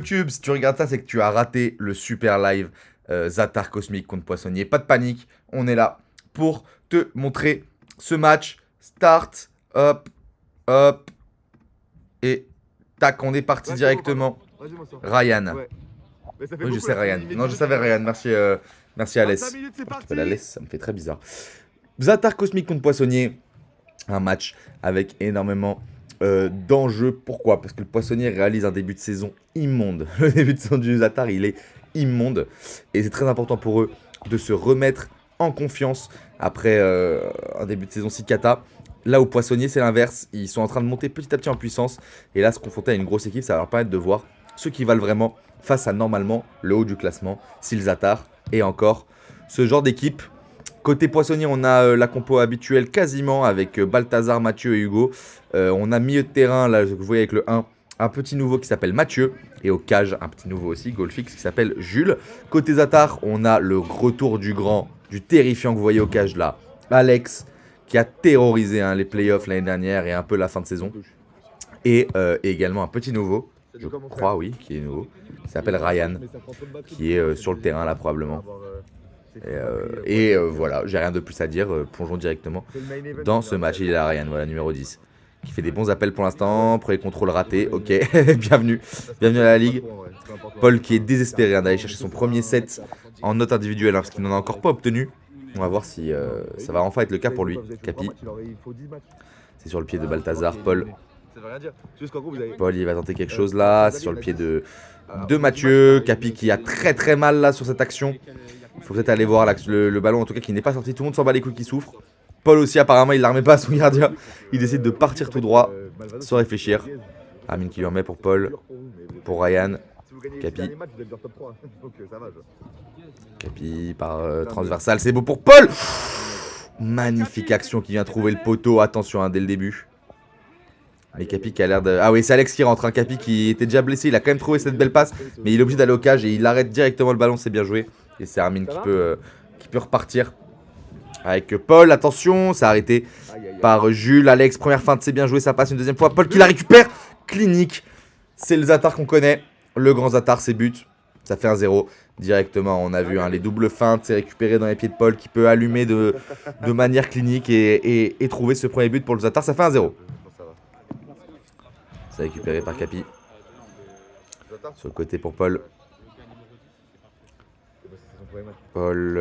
YouTube, si tu regardes ça, c'est que tu as raté le super live Zatar Cosmique contre Poissonnier. Pas de panique, on est là pour te montrer ce match. Start, hop, hop, et tac, on est parti directement. Ryan. Oui, je sais Ryan. Non, je savais Ryan, merci Alès. Tu peux la laisser, ça me fait très bizarre. Zatar Cosmique contre Poissonnier, un match avec énormément d'enjeux. Pourquoi? Parce que le Poissonnier réalise un début de saison immonde. Le début de saison du Zatar, il est immonde. Et c'est très important pour eux de se remettre en confiance après un début de saison si cata. Là où Poissonnier, c'est l'inverse. Ils sont en train de monter petit à petit en puissance. Et là, se confronter à une grosse équipe, ça va leur permettre de voir ceux qui valent vraiment face à normalement le haut du classement, si le Zatar. Et encore, ce genre d'équipe. Côté Poissonnier, on a la compo habituelle quasiment avec Balthazar, Mathieu et Hugo. On a milieu de terrain, là, vous voyez avec le 1, un petit nouveau qui s'appelle Mathieu. Et au cage, un petit nouveau aussi, Goldfix, qui s'appelle Jules. Côté Zatar, on a le retour du grand, du terrifiant que vous voyez au cage là, Alex, qui a terrorisé les playoffs l'année dernière et un peu la fin de saison. Et également un petit nouveau, je crois, oui, qui est nouveau, qui s'appelle Ryan, qui est sur le terrain là probablement. Voilà, j'ai rien de plus à dire, plongeons directement dans ce match. Il est là Ryan, voilà, numéro 10, qui fait des bons appels pour l'instant, premier contrôle raté, ok, bienvenue à la ligue. Paul qui est désespéré d'aller chercher son premier set en note individuelle, parce qu'il n'en a encore pas obtenu. On va voir si ça va enfin être le cas pour lui. Capi, c'est sur le pied de Balthazar, Paul, il va tenter quelque chose là, c'est sur le pied de Mathieu. Capi qui a très mal là sur cette action. Il faut peut-être aller voir là, le ballon en tout cas qui n'est pas sorti. Tout le monde s'en bat les couilles qui souffre. Paul aussi apparemment il la remet pas à son gardien. Il décide de partir tout droit sans réfléchir. Armin qui lui remet pour Paul. Pour Ryan. Capi. Capi par transversal. C'est beau pour Paul. Magnifique action qui vient trouver le poteau. Attention dès le début. Mais Capi qui a l'air de... Ah oui, c'est Alex qui rentre. Capi qui était déjà blessé. Il a quand même trouvé cette belle passe. Mais il est obligé d'aller au cage et il arrête directement le ballon. C'est bien joué. Et c'est Armin qui peut repartir avec Paul. Attention, c'est arrêté par Jules. Alex, première feinte, c'est bien joué. Ça passe une deuxième fois. Paul qui la récupère. Clinique. C'est le Zatar qu'on connaît. Le grand Zatar, c'est but. Ça fait 1-0 directement. On a vu les doubles feintes. C'est récupéré dans les pieds de Paul qui peut allumer de manière clinique et trouver ce premier but pour le Zatar. Ça fait 1-0. C'est récupéré par Capi. Sur le côté pour Paul. Paul,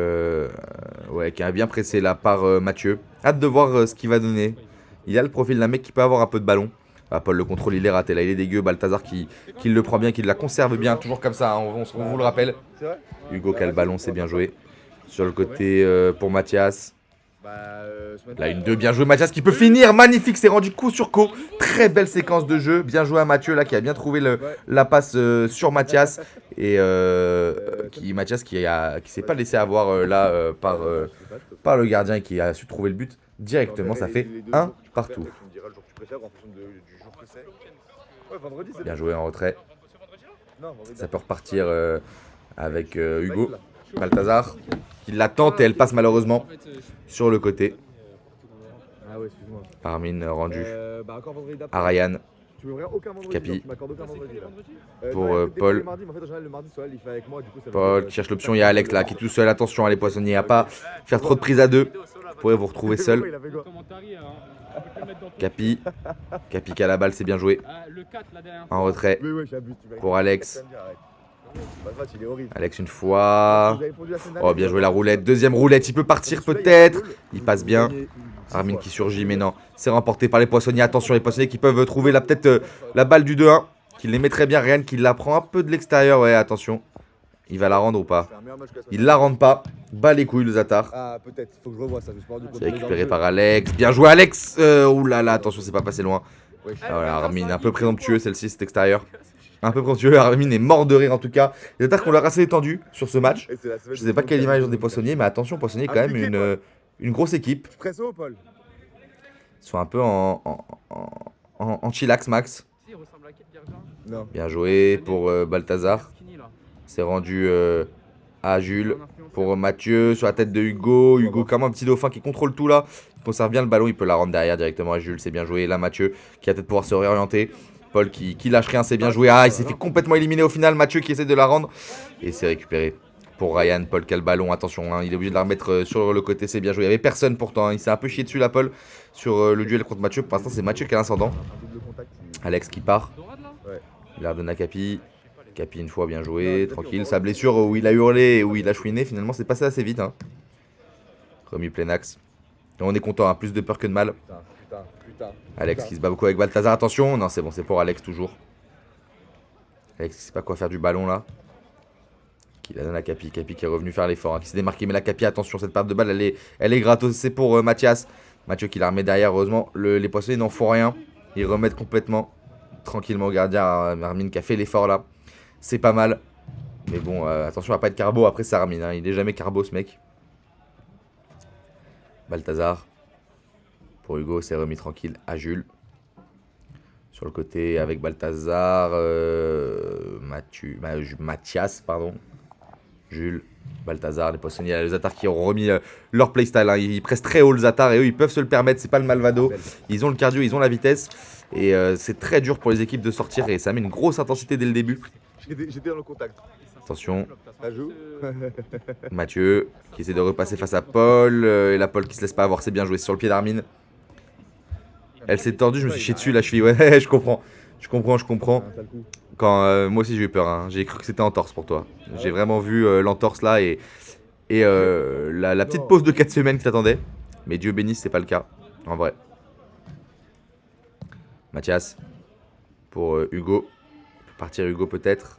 ouais, qui a bien pressé là par Mathieu. Hâte de voir ce qu'il va donner. Il a le profil d'un mec qui peut avoir un peu de ballon. Ah, Paul, le contrôle, il est raté là, il est dégueu. Balthazar qui le prend bien, qui la conserve bien, toujours comme ça, on vous le rappelle. Hugo qui a le ballon, c'est bien joué. Sur le côté pour Mathias. Là, une 2, bien joué Mathias qui peut finir, magnifique, c'est rendu coup sur coup. Très belle séquence de jeu, bien joué à Mathieu là qui a bien trouvé la passe sur Mathias. Et Mathias qui s'est pas laissé avoir là par le gardien et qui a su trouver le but directement. Ça fait 1 partout. Bien joué en retrait. Ça peut repartir avec Hugo. Balthazar qui la tente et elle passe malheureusement sur le côté. Armin rendu à Ryan. Capi pour Paul. Paul qui cherche l'option. Il y a Alex là qui est tout seul. Attention les Poissonniers à pas faire trop de prises à deux. Vous pourrez vous retrouver seul. Capi qui a la balle, c'est bien joué. En retrait pour Alex. Alex une fois. Oh, bien joué la roulette. Deuxième roulette, il peut partir peut-être. Il passe bien. Armin qui surgit, mais non. C'est remporté par les Poissonniers. Attention, les Poissonniers qui peuvent trouver là peut-être la balle du 2-1. Qui les met très bien. Ryan qui la prend un peu de l'extérieur. Ouais, attention. Il va la rendre ou pas? Il la rend pas. Bat les couilles le Zatar. C'est récupéré par Alex. Bien joué Alex. Ouh là là, attention, c'est pas passé loin. Voilà, Armin un peu présomptueux, celle-ci, c'est extérieur. Un peu présomptueux, Armin est mort de rire en tout cas. Les Zatar qu'on l'a assez étendu sur ce match. Je sais pas quelle image ont des Poissonniers, mais attention, Poissonniers quand même une grosse équipe. Ils sont un peu en chillax max. Bien joué pour Balthazar. C'est rendu à Jules pour Mathieu sur la tête de Hugo. Hugo comme un petit dauphin qui contrôle tout là. Il conserve bien le ballon, il peut la rendre derrière directement à Jules, c'est bien joué. Là Mathieu qui va peut-être pouvoir se réorienter. Paul qui lâche rien, c'est bien joué. Ah, il s'est fait complètement éliminer au final. Mathieu qui essaie de la rendre. Et c'est récupéré pour Ryan. Paul qui a le ballon, attention, hein, il est obligé de la remettre sur le côté, c'est bien joué. Il n'y avait personne pourtant, hein. Il s'est un peu chié dessus la Paul sur le duel contre Mathieu. Pour l'instant, c'est Mathieu qui a l'ascendant. Alex qui part. Il la redonne à Capi. Capi une fois, bien joué, tranquille. Sa blessure où il a hurlé et où il a chouiné, finalement, c'est passé assez vite. Hein. Remis plein axe. Et on est content, hein, plus de peur que de mal. Alex qui se bat beaucoup avec Balthazar, attention. Non, c'est bon, c'est pour Alex toujours. Alex qui sait pas quoi faire du ballon là. Qui la donne à Capi. Capi qui est revenu faire l'effort, hein, qui s'est démarqué. Mais la Capi, attention, cette perte de balle, elle est gratos. C'est pour Mathias. Mathieu qui la remet derrière, heureusement. Les poissonniers n'en font rien. Ils remettent complètement. Tranquillement au gardien, Armin qui a fait l'effort là. C'est pas mal. Mais bon, attention à pas être carbo après ça Armin. Hein. Il est jamais carbo ce mec. Balthazar. Pour Hugo, c'est remis tranquille à Jules. Sur le côté avec Balthazar. Mathias, pardon. Jules. Balthazar, les poissonniers, les Zatars qui ont remis leur playstyle. Hein. Ils pressent très haut le Zatar et eux ils peuvent se le permettre. C'est pas le Malvado. Ils ont le cardio, ils ont la vitesse. Et c'est très dur pour les équipes de sortir et ça met une grosse intensité dès le début. J'étais dans le contact. Attention. Ça joue. Mathieu qui essaie de repasser face à Paul. Et la Paul qui se laisse pas avoir, c'est bien joué sur le pied d'Armin. Elle s'est tordue, je me suis chié dessus la cheville. Ouais, je comprends. Je comprends. Quand moi aussi j'ai eu peur. Hein. J'ai cru que c'était entorse pour toi. J'ai vraiment vu l'entorse là et la petite pause de 4 semaines qui t'attendait. Mais Dieu bénisse, c'est pas le cas. En vrai. Mathias. Pour Hugo. Pour partir Hugo peut-être.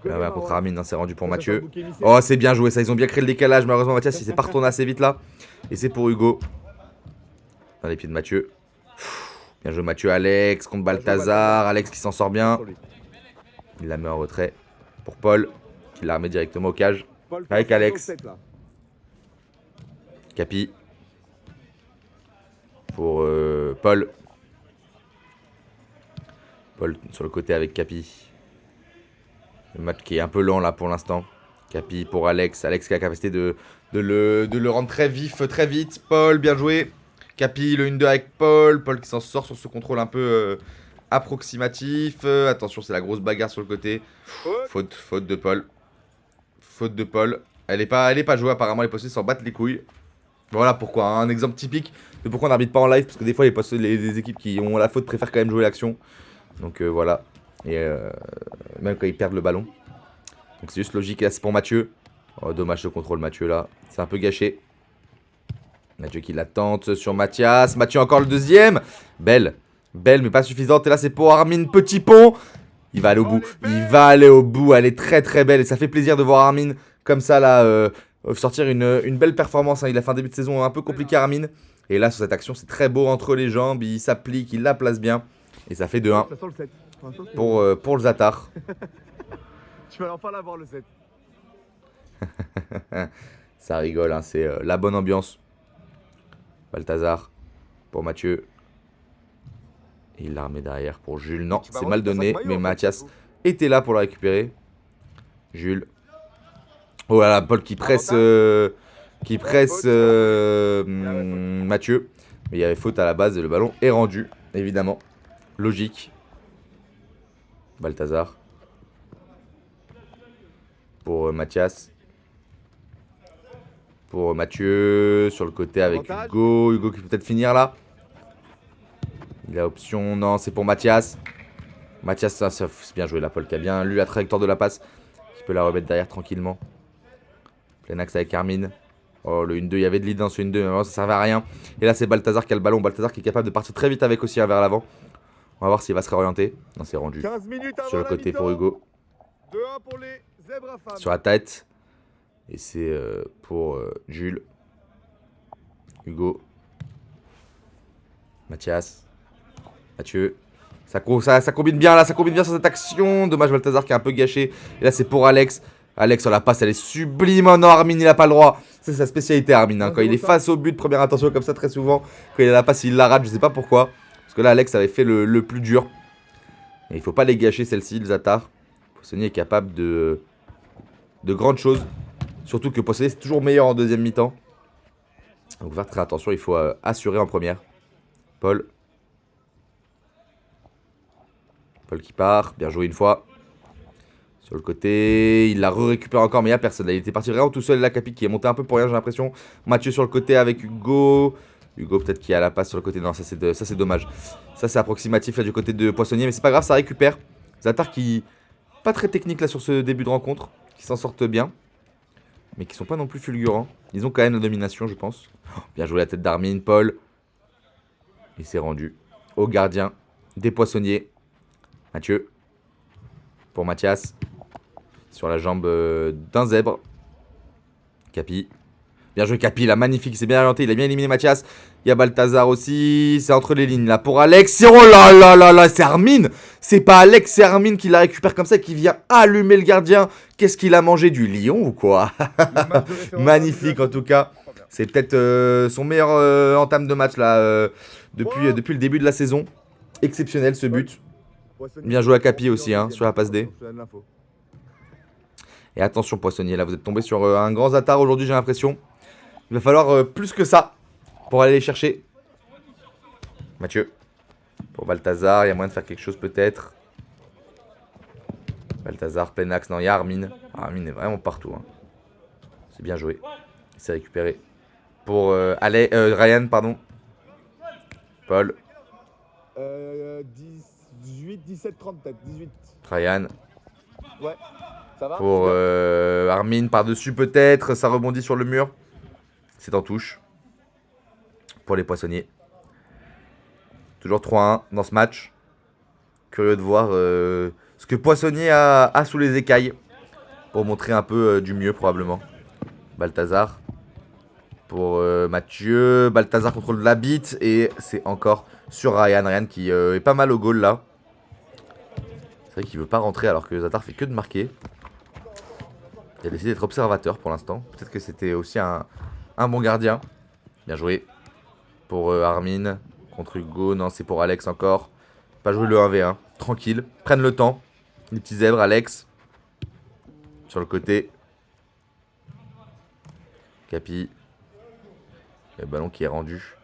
Contre Armin, hein, c'est rendu pour Mathieu. Oh, c'est bien joué ça. Ils ont bien créé le décalage. Malheureusement, Mathias, il s'est pas retourné assez vite là. Et c'est pour Hugo. Dans les pieds de Mathieu. Bien joué Mathieu. Alex contre Balthazar. Alex qui s'en sort bien. Il la met en retrait. Pour Paul. Qui la remet directement au cage. Avec Alex. Capi. Pour Paul. Paul sur le côté avec Capi. Le match qui est un peu lent là pour l'instant. Capi pour Alex. Alex qui a la capacité de le rendre très vif, très vite. Paul, bien joué. Capi, le 1-2 avec Paul. Paul qui s'en sort sur ce contrôle un peu approximatif. Attention, c'est la grosse bagarre sur le côté. Faute de Paul. Faute de Paul. Elle est pas jouée apparemment. Les possesseurs s'en battent les couilles. Voilà pourquoi. Hein, un exemple typique de pourquoi on n'arbitre pas en live. Parce que des fois, les équipes qui ont la faute préfèrent quand même jouer l'action. Donc voilà. Et même quand ils perdent le ballon. Donc c'est juste logique. Et là, c'est pour Mathieu. Oh, dommage le contrôle Mathieu là. C'est un peu gâché. Mathieu qui la tente sur Mathias. Mathieu encore le deuxième. Belle mais pas suffisante. Et là c'est pour Armin Petit Pont. Il va aller au bout. Il va aller au bout. Elle est très très belle. Et ça fait plaisir de voir Armin comme ça là sortir une belle performance. Hein. Il a fait un début de saison un peu compliqué Armin. Et là sur cette action c'est très beau entre les jambes. Il s'applique, il la place bien. Et ça fait 2-1 pour le Zatar. Tu vas enfin l'avoir le 7. Ça rigole, hein, c'est la bonne ambiance. Balthazar pour Mathieu. Et il la remet derrière pour Jules. Non, c'est mal donné, mais Mathias était là pour la récupérer. Jules. Oh là là, Paul qui presse, Mathieu. Mais il y avait faute à la base et le ballon est rendu, évidemment. Logique. Balthazar. Pour Mathias. Pour Mathieu. Sur le côté avec Hugo. Hugo qui peut peut-être finir là. Il a option. Non, c'est pour Mathias. Mathias, ça c'est bien joué la Paul qui a bien lu la trajectoire de la passe. Qui peut la remettre derrière tranquillement. Plein axe avec Armin. Oh, le 1-2, il y avait de lead dans ce 1-2, mais vraiment, ça servait à rien. Et là, c'est Balthazar qui a le ballon. Balthazar qui est capable de partir très vite avec aussi vers l'avant. On va voir s'il va se réorienter. Non, c'est rendu. Sur le côté pour Hugo. 2-1 pour les zèbres femmes. Sur la tête. Et c'est pour Jules. Hugo. Mathias. Mathieu. Ça combine bien là, ça combine bien sur cette action. Dommage Balthazar qui est un peu gâché. Et là, c'est pour Alex. Alex, sur la passe, elle est sublime. Oh non, Armin, il a pas le droit. C'est sa spécialité, Armin. Hein. Quand il est face au but, première intention comme ça, très souvent. Quand il a la passe, il la rate. Je sais pas pourquoi. Parce que là, Alex avait fait le plus dur. Et il faut pas les gâcher, celle-ci, le Zatar. Poissonnier est capable de grandes choses. Surtout que Poissonnier, c'est toujours meilleur en deuxième mi-temps. Donc, faire très attention. Il faut assurer en première. Paul. Paul qui part, bien joué une fois. Sur le côté, il la récupère encore, mais il n'y a personne. Là, il était parti vraiment tout seul. Là, Capi qui est monté un peu pour rien, j'ai l'impression. Mathieu sur le côté avec Hugo. Hugo peut-être qui a la passe sur le côté. Non, ça c'est dommage. Ça c'est approximatif là du côté de Poissonnier, mais c'est pas grave, ça récupère. Zatar qui pas très technique là sur ce début de rencontre, qui s'en sortent bien, mais qui sont pas non plus fulgurants. Ils ont quand même la domination, je pense. Oh, bien joué la tête d'Armin, Paul. Il s'est rendu au gardien des Poissonniers. Mathieu. Pour Mathias. Sur la jambe d'un zèbre. Capi. Bien joué Capi, là, magnifique, c'est bien orienté, il a bien éliminé Mathias. Il y a Balthazar aussi, c'est entre les lignes là pour Alex. Oh là là là là, c'est Armin. C'est pas Alex, c'est Armin qui la récupère comme ça, qui vient allumer le gardien. Qu'est-ce qu'il a mangé, du lion ou quoi? Magnifique en tout cas. C'est peut-être son meilleur entame de match là depuis le début de la saison. Exceptionnel ce but. Bien joué à Capi aussi hein, sur la passe D. Et attention Poissonnier, là vous êtes tombé sur un grand Zatar aujourd'hui j'ai l'impression. Il va falloir plus que ça pour aller les chercher. Mathieu. Pour Balthazar, il y a moyen de faire quelque chose peut-être. Balthazar, plein axe, non il y a Armin. Armin est vraiment partout. Hein. C'est bien joué. Il s'est récupéré. Pour Ryan, pardon. Paul. 18, 17, 30 peut-être, 18. Ryan. Ouais, ça va. Pour Armin par-dessus peut-être. Ça rebondit sur le mur. C'est en touche. Pour les Poissonniers. Toujours 3-1 dans ce match. Curieux de voir ce que Poissonnier a sous les écailles. Pour montrer un peu du mieux probablement. Balthazar. Pour Mathieu. Balthazar contrôle de la bite. Et c'est encore sur Ryan. Ryan qui est pas mal au goal là. C'est vrai qu'il veut pas rentrer alors que Zatar fait que de marquer. Il a décidé d'être observateur pour l'instant. Peut-être que c'était aussi un bon gardien. Bien joué. Pour Armin. Contre Hugo. Non, c'est pour Alex encore. Pas jouer le 1v1. Tranquille. Prennent le temps. Les petits zèbres. Alex. Sur le côté. Capi. Le ballon qui est rendu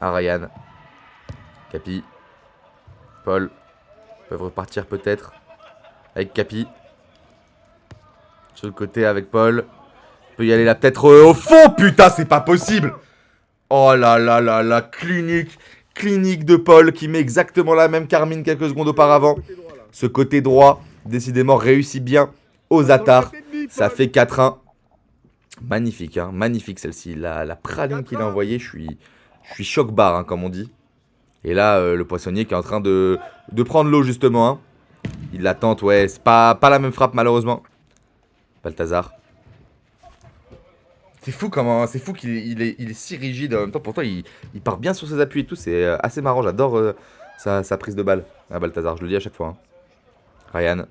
à Ryan. Capi. Paul. Peuvent repartir peut-être. Avec Capi. Sur le côté avec Paul. Peut y aller là peut-être au fond. Putain, c'est pas possible. Oh là là là là. Clinique de Paul qui met exactement la même qu'Armin quelques secondes auparavant. Ce côté droit, décidément, réussit bien aux Zatar. Ça fait 4-1. Magnifique, hein, magnifique celle-ci. La praline qu'il a envoyée, je suis choc-barre, hein, comme on dit. Et là, le Poissonnier qui est en train de prendre l'eau, justement. Hein. Il la tente, ouais. C'est pas la même frappe, malheureusement. Balthazar. C'est fou comment, c'est fou qu'il est si rigide en même temps. Pourtant, il part bien sur ses appuis et tout. C'est assez marrant. J'adore sa prise de balle. Ah, Balthazar, je le dis à chaque fois. Hein. Ryan.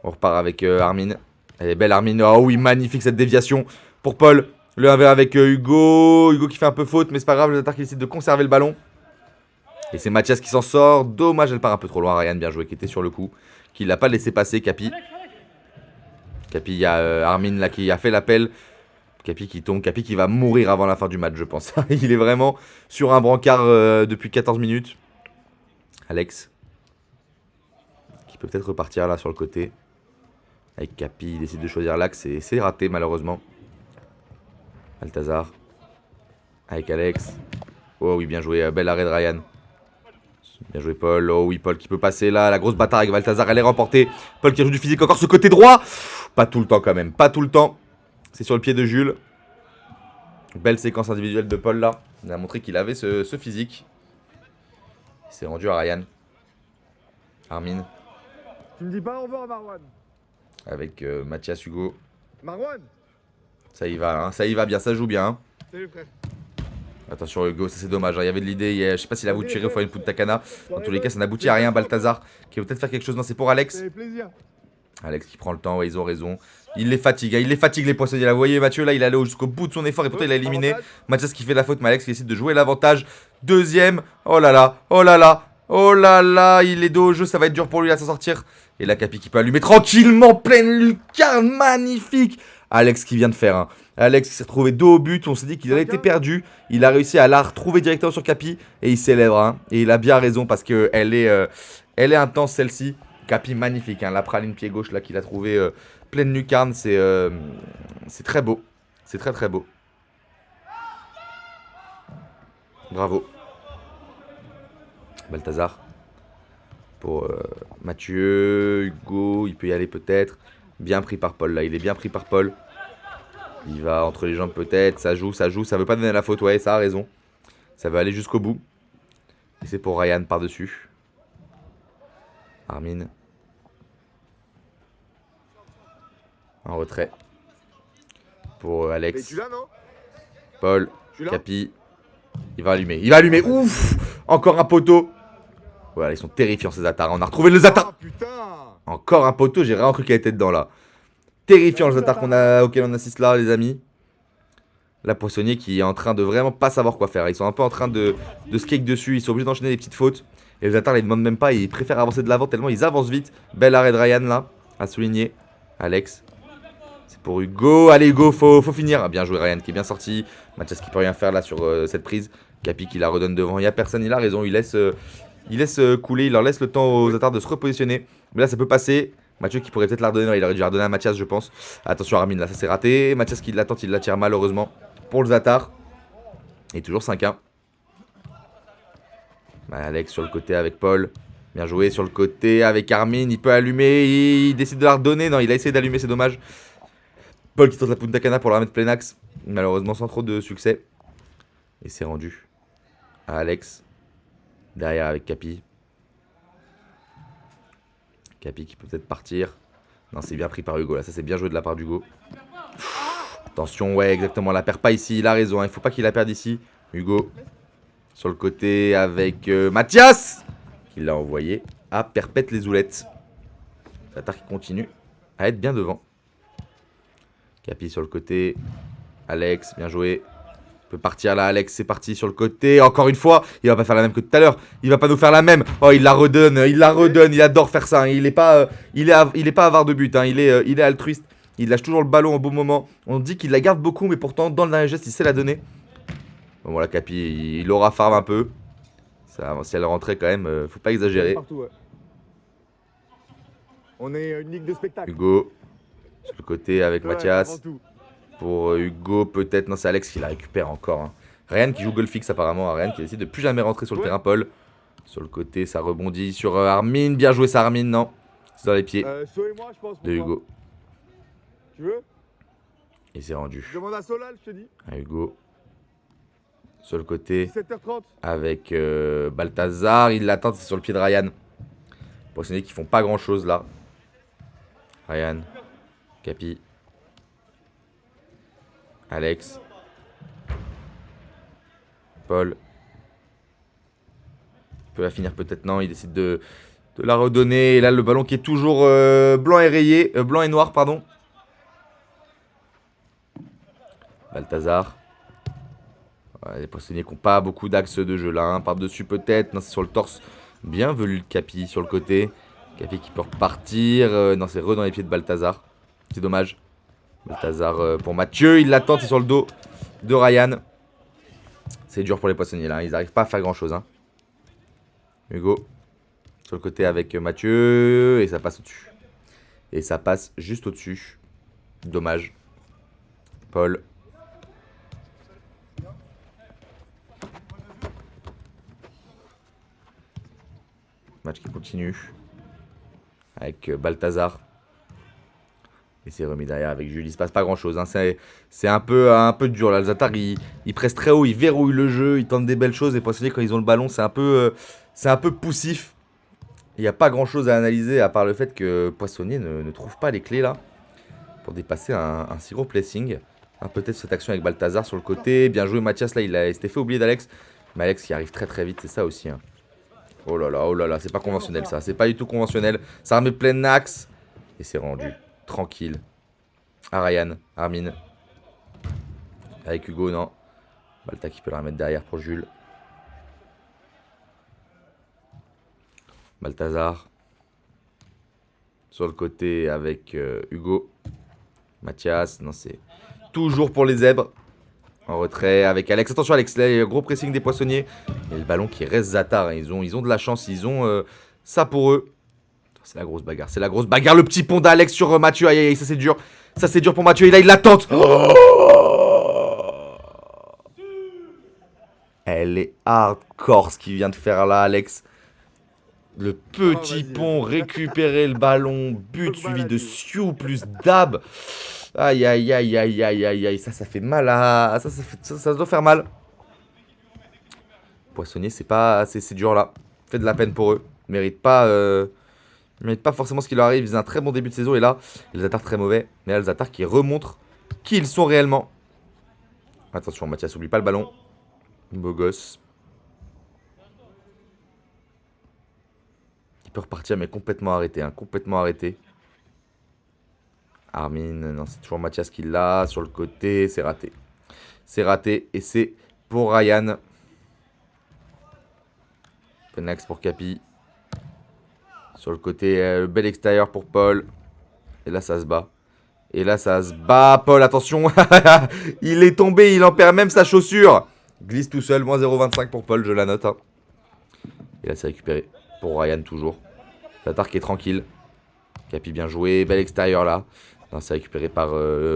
On repart avec Armin. Elle est belle, Armin. Oh oui, magnifique cette déviation pour Paul. Le 1v1 avec Hugo. Hugo qui fait un peu faute, mais c'est pas grave. Le Zatar qui décide de conserver le ballon. Et c'est Mathias qui s'en sort. Dommage, elle part un peu trop loin. Ryan, bien joué, qui était sur le coup. Qui l'a pas laissé passer. Capi. Capi, il y a Armin là qui a fait l'appel. Capi qui tombe. Capi qui va mourir avant la fin du match, je pense. Il est vraiment sur un brancard depuis 14 minutes. Alex. Qui peut peut-être repartir là sur le côté. Avec Capi, il décide de choisir l'axe et c'est raté malheureusement. Balthazar. Avec Alex. Oh oui, bien joué. Bel arrêt de Ryan. Bien joué Paul. Oh oui, Paul qui peut passer là. La grosse bataille avec Balthazar, elle est remportée. Paul qui ajoute du physique encore ce côté droit. Pas tout le temps quand même. Pas tout le temps. C'est sur le pied de Jules. Belle séquence individuelle de Paul là. Il a montré qu'il avait ce physique. Il s'est rendu à Ryan. Armin. Tu me dis pas au revoir, Marwan. Avec Mathias Hugo. Marwan. Ça y va, hein. Ça y va bien, ça joue bien. Hein. Salut frère. Attention Hugo, ça c'est dommage. Hein. Il y avait de l'idée, je sais pas s'il a voulu tirer au foyer de Punta Dans tous les cas, ça n'aboutit à rien. Balthazar qui va peut-être faire quelque chose. Non, c'est pour Alex. Plaisir. Alex qui prend le temps, ouais, ils ont raison. Il les fatigue, hein. Il les fatigue les Poissonniers. Là, vous voyez Mathieu, là, il allait jusqu'au bout de son effort et pourtant il a éliminé. Mathias qui fait la faute, mais Alex qui décide de jouer l'avantage. Deuxième. Oh là là, oh là là. Oh là là, il est dos au jeu, ça va être dur pour lui à s'en sortir. Et là, Capi qui peut allumer tranquillement, pleine lucarne, magnifique. Alex qui vient de faire un. Alex qui s'est retrouvé dos au but, on s'est dit qu'il avait été perdu. Il a réussi à la retrouver directement sur Capi et il s'élève. Hein. Et il a bien raison parce qu'elle est Elle est intense celle-ci. Capi magnifique, hein. La praline pied gauche là qu'il a trouvé pleine lucarne, c'est très beau. C'est très très beau. Bravo. Balthazar. Pour Mathieu, Hugo, il peut y aller peut-être. Bien pris par Paul là, il est bien pris par Paul. Il va entre les jambes peut-être, ça joue, ça veut pas donner la faute, ouais, ça a raison. Ça veut aller jusqu'au bout. Et c'est pour Ryan par-dessus. Armin. En retrait. Pour Alex. Mais tu l'as, non? Paul. Tu l'as? Capi. Il va allumer. Ouf! Encore un poteau. Voilà, ils sont terrifiants ces Zatars. On a retrouvé le Zatar. Ah, putain! Encore un poteau, j'ai vraiment cru qu'il était dedans là. Terrifiant le Zatar auquel on assiste là, les amis. La Poissonnier qui est en train de vraiment pas savoir quoi faire. Ils sont un peu en train de skate dessus. Ils sont obligés d'enchaîner des petites fautes. Et le Zatar, ils ne demandent même pas. Ils préfèrent avancer de l'avant tellement ils avancent vite. Bel arrêt de Ryan là, à souligner. Alex. C'est pour Hugo. Allez, Hugo, faut finir. Ah, bien joué, Ryan qui est bien sorti. Mathias qui peut rien faire là sur cette prise. Capi qui la redonne devant. Il n'y a personne, il a raison. Il laisse couler. Il leur laisse le temps aux Zatars de se repositionner. Mais là, ça peut passer. Mathieu qui pourrait peut-être la redonner. Non, il aurait dû la redonner à Mathias, je pense. Attention, Armin, là, ça s'est raté. Mathias qui l'attend, il la tire malheureusement. Pour le Zatar. Et toujours 5-1. Alex sur le côté avec Paul. Bien joué sur le côté avec Armin. Il peut allumer. Il décide de la redonner. Non, il a essayé d'allumer, c'est dommage. Paul qui tente la Punta Cana pour la remettre plein axe. Malheureusement sans trop de succès. Et c'est rendu à Alex. Derrière avec Capi. Capi qui peut peut-être partir. Non, c'est bien pris par Hugo là. Ça, c'est bien joué de la part d'Hugo. Attention, ouais, exactement. La perd pas ici. Il a raison. Il faut pas qu'il la perde ici. Hugo. Sur le côté avec Mathias. Qui l'a envoyé à perpète les oulettes. Zatar qui continue à être bien devant. Capi sur le côté. Alex, bien joué. Il peut partir là, Alex, c'est parti sur le côté. Encore une fois, il va pas faire la même que tout à l'heure. Il va pas nous faire la même. Oh, il la redonne. Il adore faire ça. Hein. Il est pas avare de but. Hein. Il est altruiste. Il lâche toujours le ballon au bon moment. On dit qu'il la garde beaucoup, mais pourtant, dans le dernier geste, il sait la donner. Bon, voilà, Capi, il aura farm un peu. Ça, si elle rentrait quand même, faut pas exagérer. Partout, ouais. On est une ligue de spectacle. Hugo, sur le côté avec Ouais, Mathias. avant tout. Pour Hugo, peut-être. Non, c'est Alex qui la récupère encore. Hein. Ryan qui joue goal fixe apparemment. Ryan qui décide de plus jamais rentrer sur le terrain. Paul. Sur le côté, ça rebondit sur Armin. Bien joué, ça, Armin. Non, c'est dans les pieds So et moi, je pense. de Hugo. Tu veux? Et c'est rendu Je demande à Solal, je te dis. à Hugo. Sur le côté 7h30. avec Balthazar. Il l'attend, c'est sur le pied de Ryan. Poissonniers qui font pas grand chose là. Ryan. Capi. Alex. Paul. Il peut la finir peut-être, non. Il décide de la redonner. Et là, le ballon qui est toujours blanc et rayé. Blanc et noir, pardon. Balthazar. Ouais, les poissonniers qui n'ont pas beaucoup d'axes de jeu là. Hein. Par-dessus peut-être. Non, c'est sur le torse. Bien velu le Capi sur le côté. Capi qui peut repartir. Non, c'est dans les pieds de Balthazar. C'est dommage. Balthazar pour Mathieu. Il l'attend, c'est sur le dos de Ryan. C'est dur pour les poissonniers là. Ils n'arrivent pas à faire grand chose. Hein. Hugo. Sur le côté avec Mathieu. Et ça passe au-dessus. Et ça passe juste au-dessus. Dommage. Paul. Match qui continue. Avec Balthazar. Et c'est remis derrière avec Jules. Il se passe pas grand chose. Hein. C'est un peu dur là. Le Zatar il presse très haut. Il verrouille le jeu. Il tente des belles choses. Et Poissonnier quand ils ont le ballon, c'est un peu poussif. Il n'y a pas grand chose à analyser à part le fait que Poissonnier ne trouve pas les clés là. Pour dépasser un si gros placing. Hein, peut-être cette action avec Balthazar sur le côté. Bien joué Mathias là. Il s'était fait oublier d'Alex. Mais Alex qui arrive très très vite. C'est ça aussi. Hein. Oh là là. C'est pas conventionnel ça. C'est pas du tout conventionnel. Ça remet plein axe. Et c'est rendu. Tranquille. À Ryan, Armin. Avec Hugo, non. Balta qui peut la remettre derrière pour Jules. Balthazar. Sur le côté avec Hugo. Mathias. Non, c'est toujours pour les zèbres. En retrait avec Alex. Attention Alex, là, gros pressing des poissonniers. Et le ballon qui reste Zatar. Hein. Ils ont de la chance. Ils ont Ça pour eux. C'est la grosse bagarre. C'est la grosse bagarre. Le petit pont d'Alex sur Mathieu. Aïe, aïe, aïe, ça c'est dur. Ça c'est dur pour Mathieu. Et là, il la tente. Oh, elle est hardcore ce qu'il vient de faire là, Alex. Le petit pont, récupérer le ballon, but suivi de Sioux plus Dab. Aïe, aïe, aïe, aïe, aïe, aïe, aïe. Ça fait mal à... Ça doit faire mal. Poissonnier, c'est dur là. Fait de la peine pour eux. Mérite pas forcément ce qui leur arrive. Ils ont un très bon début de saison. Et là, les attaques très mauvais. Mais là, les attaques qui remontrent qui ils sont réellement. Attention, Mathias, oublie pas le ballon. Beau gosse. Il peut repartir, mais complètement arrêté. Hein, complètement arrêté. Armin, non, c'est toujours Mathias qui l'a. Sur le côté, c'est raté. C'est raté. Et c'est pour Ryan. Penax pour Capi. Sur le côté, bel extérieur pour Paul. Et là, ça se bat. Et là, ça se bat. Paul, attention. Il est tombé. Il en perd même sa chaussure. Glisse tout seul. Moins 0,25 pour Paul. Je la note. Hein. Et là, c'est récupéré. Pour Ryan, toujours. Tatar qui est tranquille. Capi, bien joué. Bel extérieur, là. C'est récupéré par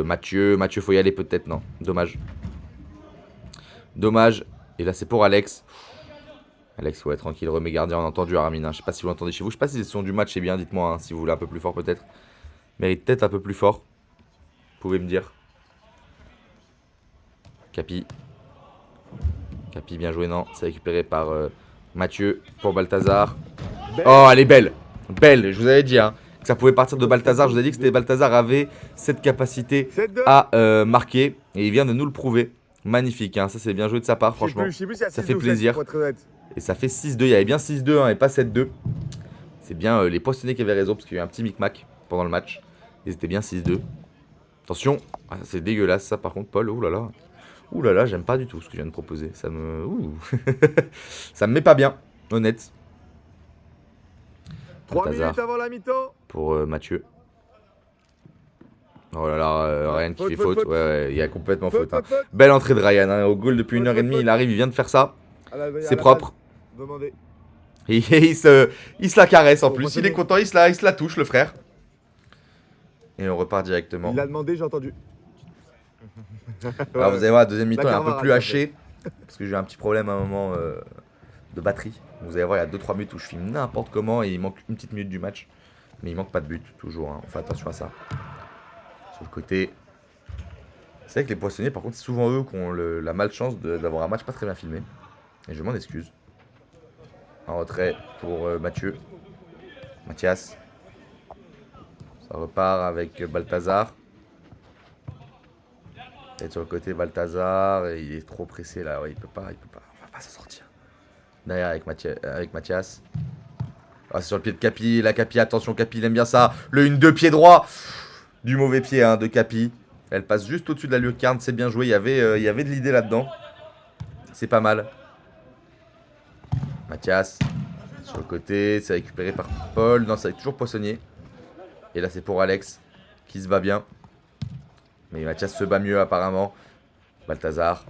Mathieu. Mathieu, faut y aller peut-être. Non. Dommage. Dommage. Et là, c'est pour Alex. Alex, ouais, tranquille, remet gardien, on a entendu Armin. Hein. Je sais pas si vous l'entendez chez vous. Je sais pas si les sons du match c'est bien, dites-moi hein, si vous voulez un peu plus fort peut-être. Mérite peut-être un peu plus fort. Vous pouvez me dire. Capi. Capi, bien joué, non. C'est récupéré par Mathieu pour Balthazar. Oh, elle est belle. Belle, je vous avais dit hein, que ça pouvait partir de Balthazar. Je vous avais dit que Balthazar avait cette capacité à marquer. Et il vient de nous le prouver. Magnifique, hein. Ça c'est bien joué de sa part, franchement. Ça fait plaisir. Et ça fait 6-2, il y avait bien 6-2 hein, et pas 7-2. C'est bien les poissonniers qui avaient raison parce qu'il y a eu un petit micmac pendant le match. Ils étaient bien 6-2. Attention, ah, c'est dégueulasse ça par contre Paul, oulala. Oulala, j'aime pas du tout ce que je viens de proposer. Ça me... ça me met pas bien, honnête. 3 minutes avant la mi-temps. Pour Mathieu. Oh là là, Ryan qui fait faute. Ouais, il y a complètement faute. Hein. Belle entrée de Ryan, hein. Au goal depuis 1h30, il arrive, il vient de faire ça. C'est propre. Et il se la caresse en plus, il est content, il se la touche le frère. Et on repart directement. Il l'a demandé, j'ai entendu. Alors vous allez voir, la deuxième mi-temps est un peu plus haché. Parce que j'ai eu un petit problème à un moment de batterie. Vous allez voir, il y a 2-3 minutes où je filme n'importe comment et il manque une petite minute du match. Mais il manque pas de but, toujours. Hein. On fait attention à ça. Sur le côté. C'est vrai que les poissonniers, par contre, c'est souvent eux qui ont la malchance d'avoir un match pas très bien filmé. Et je m'en excuse. En retrait pour Mathieu. Mathias. Ça repart avec Balthazar. Et sur le côté Balthazar. Et il est trop pressé là. Ouais, il peut pas. On va pas s'en sortir. Derrière avec Mathias. Ah, c'est sur le pied de Capi. La Capi, attention Capi, il aime bien ça. Le 1-2 pied droit. Du mauvais pied hein, de Capi. Elle passe juste au-dessus de la lucarne. C'est bien joué. Il y avait de l'idée là-dedans. C'est pas mal. Mathias. Sur le côté. C'est récupéré par Paul. Non, c'est toujours Poissonnier. Et là, c'est pour Alex. Qui se bat bien. Mais Mathias se bat mieux apparemment. Balthazar.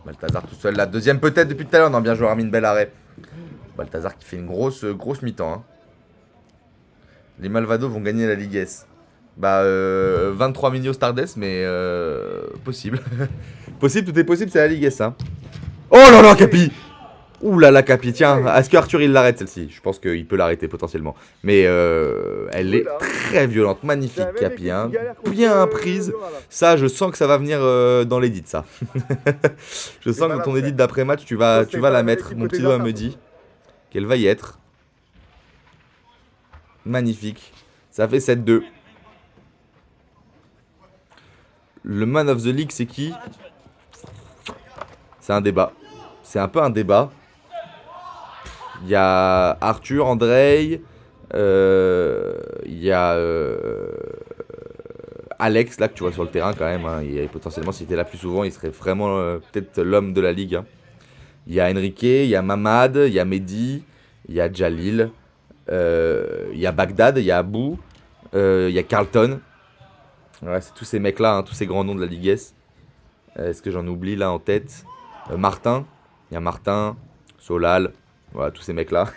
Balthazar tout seul. La deuxième peut-être depuis tout à l'heure. Non, bien joué Armin, bel arrêt. Balthazar qui fait une grosse mi-temps. Hein. Les Malvado vont gagner la Ligue S. Bah, 23 millions Stardust, mais possible. Possible, tout est possible, c'est la Ligue S. Hein. Oh là là, Capi! Ouh là là, Capi, tiens, est-ce que Arthur il l'arrête celle-ci? Je pense qu'il peut l'arrêter potentiellement. Mais elle est très violente, magnifique Capi, hein. Bien prise. Ça, je sens que ça va venir dans l'édit, ça. Je sens que dans ton édit d'après-match, tu vas la mettre. Mon petit doigt me dit qu'elle va y être. Magnifique. Ça fait 7-2. Le man of the league, c'est qui? C'est un débat. C'est un peu un débat. Il y a Arthur, Andrei. Il y a Alex, là, que tu vois sur le terrain quand même. Hein. Potentiellement, s'il était là plus souvent, il serait vraiment peut-être l'homme de la ligue. Hein. Il y a Enrique, il y a Mamad, il y a Mehdi, il y a Jalil. Il y a Bagdad, il y a Abou. Il y a Carlton. Ouais, c'est tous ces mecs-là, hein, tous ces grands noms de la Ligue S. Est-ce que j'en oublie là en tête? Martin. Il y a Martin, Solal. Voilà, tous ces mecs-là.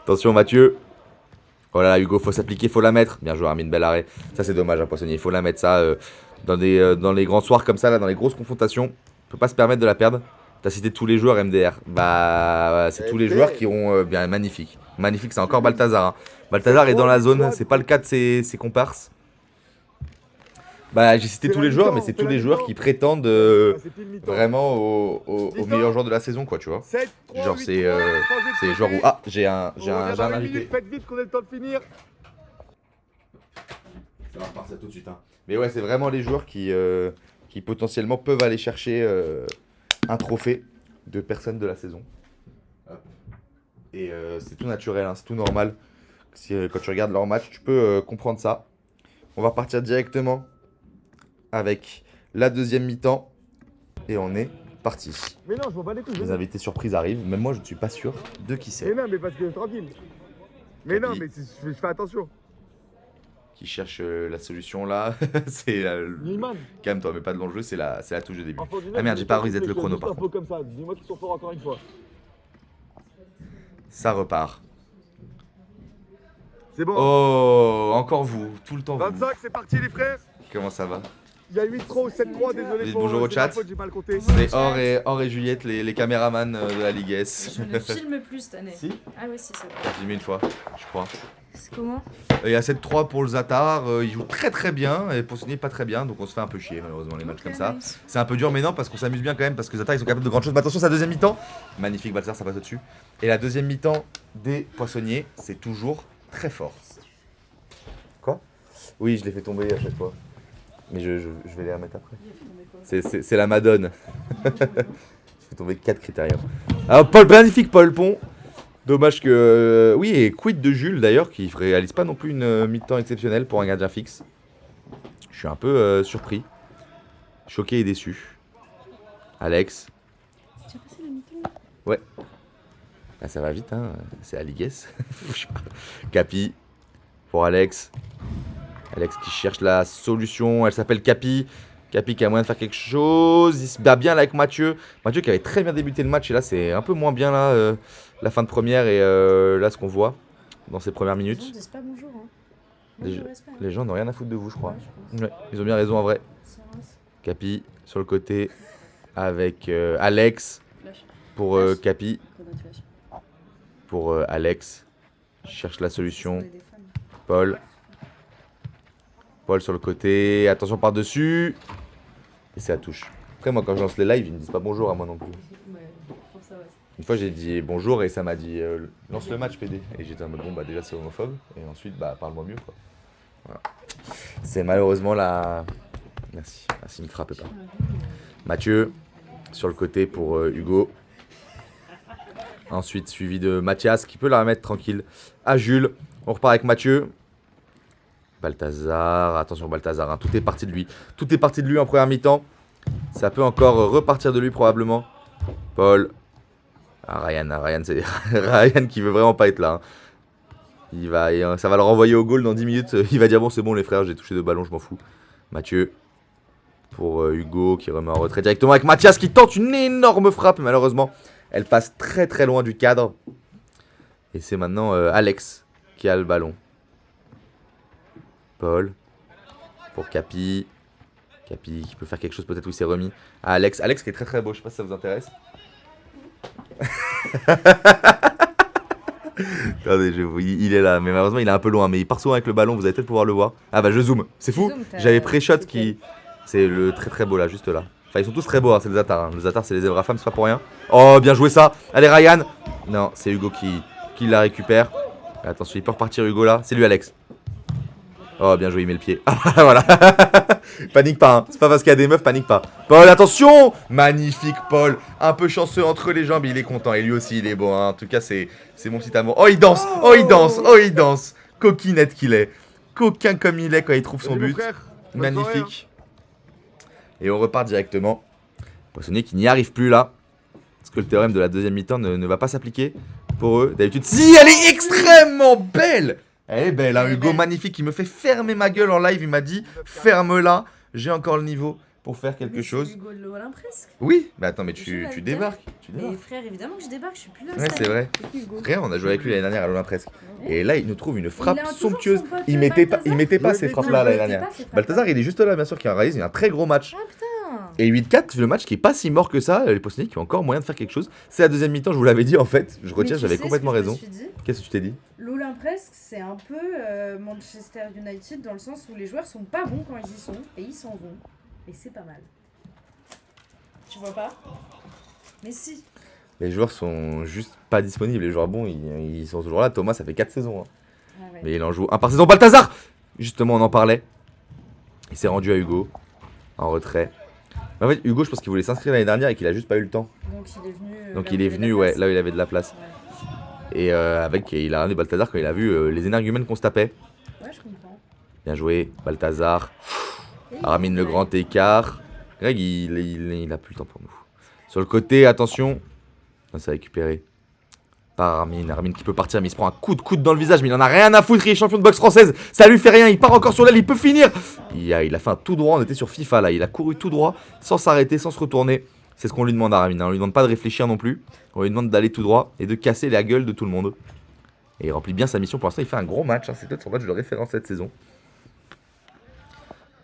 Attention Mathieu. Oh là là, Hugo, faut s'appliquer, faut la mettre. Bien joué, Armin, bel arrêt. Ça, c'est dommage, Poissonnier. Il faut la mettre, ça. Dans les grands soirs comme ça, là, dans les grosses confrontations. On peut pas se permettre de la perdre. T'as cité tous les joueurs MDR. Bah, c'est tous les joueurs qui ont bien magnifique. Magnifique, c'est encore Balthazar. Hein. Balthazar est dans la zone, c'est pas le cas de ses comparses. Bah, j'ai cité tous les joueurs, mais c'est tous les joueurs qui prétendent vraiment au meilleur joueur de la saison, quoi, tu vois. Genre, c'est les joueurs où. Ah, j'ai un invité. Faites vite qu'on ait le temps de finir. Ça va repartir tout de suite. Hein. Mais ouais, c'est vraiment les joueurs qui potentiellement peuvent aller chercher un trophée de personne de la saison. Hop. Et c'est tout naturel, hein, c'est tout normal. Quand tu regardes leur match, tu peux comprendre ça. On va partir directement avec la deuxième mi-temps. Et on est parti. Mais non, je m'en bats les couilles. Les invités surprises arrivent. Même moi, je ne suis pas sûr de qui c'est. Mais non, mais parce que tranquille. Mais non, mais je fais attention. Qui cherche la solution là. C'est Neyman. calme-toi, mais pas de l'enjeu, c'est la touche de début. Ah merde, j'ai pas reset le chrono par contre. Comme ça. Dis-moi qu'ils sont forts encore une fois. Ça repart. C'est bon. Oh, encore vous, tout le temps vous. 25, c'est parti les frères. Comment ça va? Il y a 8-3 ou 7-3, désolé. Dites bonjour au chat. J'ai mal compté. C'est Or et Juliette, les caméramans de la Ligue S. Je ne filme plus cette année. Si? Ah oui, si, c'est vrai. J'ai filmé une fois, je crois. C'est comment? Il y a 7-3 pour le Zatar, il joue très très bien et Poissonnier pas très bien, donc on se fait un peu chier malheureusement les matchs comme ça. Nice. C'est un peu dur mais non parce qu'on s'amuse bien quand même parce que Zatar ils sont capables de grandes choses. Mais attention, c'est la deuxième mi-temps. Magnifique Balthazar, ça passe au-dessus. Et la deuxième mi-temps des Poissonniers, c'est toujours très fort. Quoi? Oui, je l'ai fait tomber à chaque fois. Mais je vais les remettre après. C'est la Madone. Je fais tomber 4 critériums. Alors Paul, magnifique Paul Pont. Dommage que... oui, et quid de Jules d'ailleurs, qui réalise pas non plus une mi-temps exceptionnelle pour un gardien fixe. Je suis un peu surpris. Choqué et déçu. Alex. Tu as passé la mi-temps? Ouais. Ah, ça va vite, hein. C'est la Ligue S. Capi. Pour Alex. Alex qui cherche la solution. Elle s'appelle Capi. Capi qui a moyen de faire quelque chose. Il se bat bien là avec Mathieu. Mathieu qui avait très bien débuté le match. Et là, c'est un peu moins bien là. La fin de première et là, ce qu'on voit dans ces premières minutes. Les gens disent pas bonjour. Hein. Les gens n'ont rien à foutre de vous, je crois. Ouais, je pense. Ouais, ils ont bien raison en vrai. Capi sur le côté avec Alex Flash. pour Flash. Capi. Grenade flash. Pour Alex. Cherche la solution. C'est des fans. Paul. Paul sur le côté. Attention par-dessus. Et c'est la touche. Après, moi, quand je lance les lives, ils me disent pas bonjour à moi non plus. Ouais, pour ça, ouais. Une fois, j'ai dit bonjour et ça m'a dit lance le match, PD. Et j'étais en mode bon, bah déjà, c'est homophobe. Et ensuite, bah parle-moi mieux, quoi. Voilà. C'est malheureusement la. Merci. Merci, ne me frappez pas. Mathieu sur le côté pour Hugo. Ensuite, suivi de Mathias qui peut la remettre tranquille à Jules. On repart avec Mathieu. Balthazar, attention Balthazar, hein. Tout est parti de lui. Tout est parti de lui en première mi-temps. Ça peut encore repartir de lui probablement. Paul. Ah, Ryan, c'est Ryan qui veut vraiment pas être là. Hein. Ça va le renvoyer au goal dans 10 minutes. Il va dire bon c'est bon les frères, j'ai touché 2 ballons, je m'en fous. Mathieu. Pour Hugo qui remet en retrait directement avec Mathias qui tente une énorme frappe. Malheureusement, elle passe très très loin du cadre. Et c'est maintenant Alex qui a le ballon. Paul. Pour Capi. Capi qui peut faire quelque chose peut-être où il s'est remis. À Alex. Alex qui est très très beau, je sais pas si ça vous intéresse. Attendez, il est là, mais malheureusement il est un peu loin, mais il part souvent avec le ballon, vous allez peut-être pouvoir le voir. Ah bah je zoome, c'est fou, j'avais pré-shot qui... C'est le très très beau là, juste là. Enfin ils sont tous très beaux, hein, c'est le Zatar, hein. Le Zatar c'est les zèbres femmes, c'est pas pour rien. Oh bien joué ça, allez Ryan. Non, c'est Hugo qui la récupère. Attention, il peut repartir Hugo là, c'est lui Alex. Oh bien joué, il met le pied. Ah voilà. Panique pas, hein. C'est pas parce qu'il y a des meufs, panique pas. Paul, attention. Magnifique Paul. Un peu chanceux entre les jambes, il est content. Et lui aussi, il est beau, hein. En tout cas, c'est mon petit amour. Oh, il danse. Oh, il danse. Oh, il danse. Coquinette qu'il est. Coquin comme il est quand il trouve son but. Magnifique. Et on repart directement. Poissonnier qui n'y arrive plus là. Parce que le théorème de la deuxième mi-temps ne va pas s'appliquer pour eux. D'habitude, si, elle est extrêmement belle. Elle est belle, hein, Hugo, magnifique. Il me fait fermer ma gueule en live. Il m'a dit, ferme-la. J'ai encore le niveau. pour faire quelque Mais chose. C'est Hugo de l'Olympe presque. Oui, mais attends, mais Je tu l'avais débarques. Tu Mais débarques. frère, évidemment que je débarque, je suis plus là. Ouais, ça c'est y est. vrai. C'est plus Hugo. Rien, on a joué avec lui l'année dernière à l'Olympe presque. Ouais. Et là, il nous trouve une frappe Il a toujours somptueuse. son pote, Il mettait pas, Balthazar. ces Non, frappes-là il l'année mettait dernière. pas ces frappes-là. Balthazar, il est juste là, bien sûr, qui a réalisé un très gros match. Ah putain. Et 8-4, le match qui est pas si mort que ça, les Poissonniers qui ont encore moyen de faire quelque chose. C'est la deuxième mi-temps, je vous l'avais dit en fait. Je retire, Mais tu j'avais sais complètement ce que je me raison. suis dit Qu'est-ce que tu t'es dit? L'Olympresque, c'est un peu Manchester United dans le sens où les joueurs sont pas bons quand ils y sont et ils s'en vont. Et c'est pas mal. Tu vois pas? Mais si. Les joueurs sont juste pas disponibles. Les joueurs bons, ils sont toujours là. Thomas, ça fait 4 saisons. Hein. Ah ouais. Mais il en joue un par saison. Balthazar! Justement, on en parlait. Il s'est rendu à Hugo. En retrait. En fait, Hugo, je pense qu'il voulait s'inscrire l'année dernière et qu'il a juste pas eu le temps. Donc il est venu. Donc là il où est avait de la venu, ouais, place. là où il avait de la place. Ouais. Et il a ramené Balthazar quand il a vu les énergumènes qu'on se tapait. Ouais, je comprends. Bien joué, Balthazar. Et Armin le ouais. grand écart. Greg, il a plus le temps pour nous. Sur le côté, attention. Ça s'est récupéré par Armin. Armin qui peut partir, mais il se prend un coup de coude dans le visage. Mais il en a rien à foutre. Il est champion de boxe française. Ça lui fait rien. Il part encore sur l'aile. Il peut finir. Il a fait un tout droit. On était sur FIFA là. Il a couru tout droit sans s'arrêter, sans se retourner. C'est ce qu'on lui demande à Armin. On lui demande pas de réfléchir non plus. On lui demande d'aller tout droit et de casser la gueule de tout le monde. Et il remplit bien sa mission. Pour l'instant, il fait un gros match. Hein. C'est peut-être son match de référence cette saison.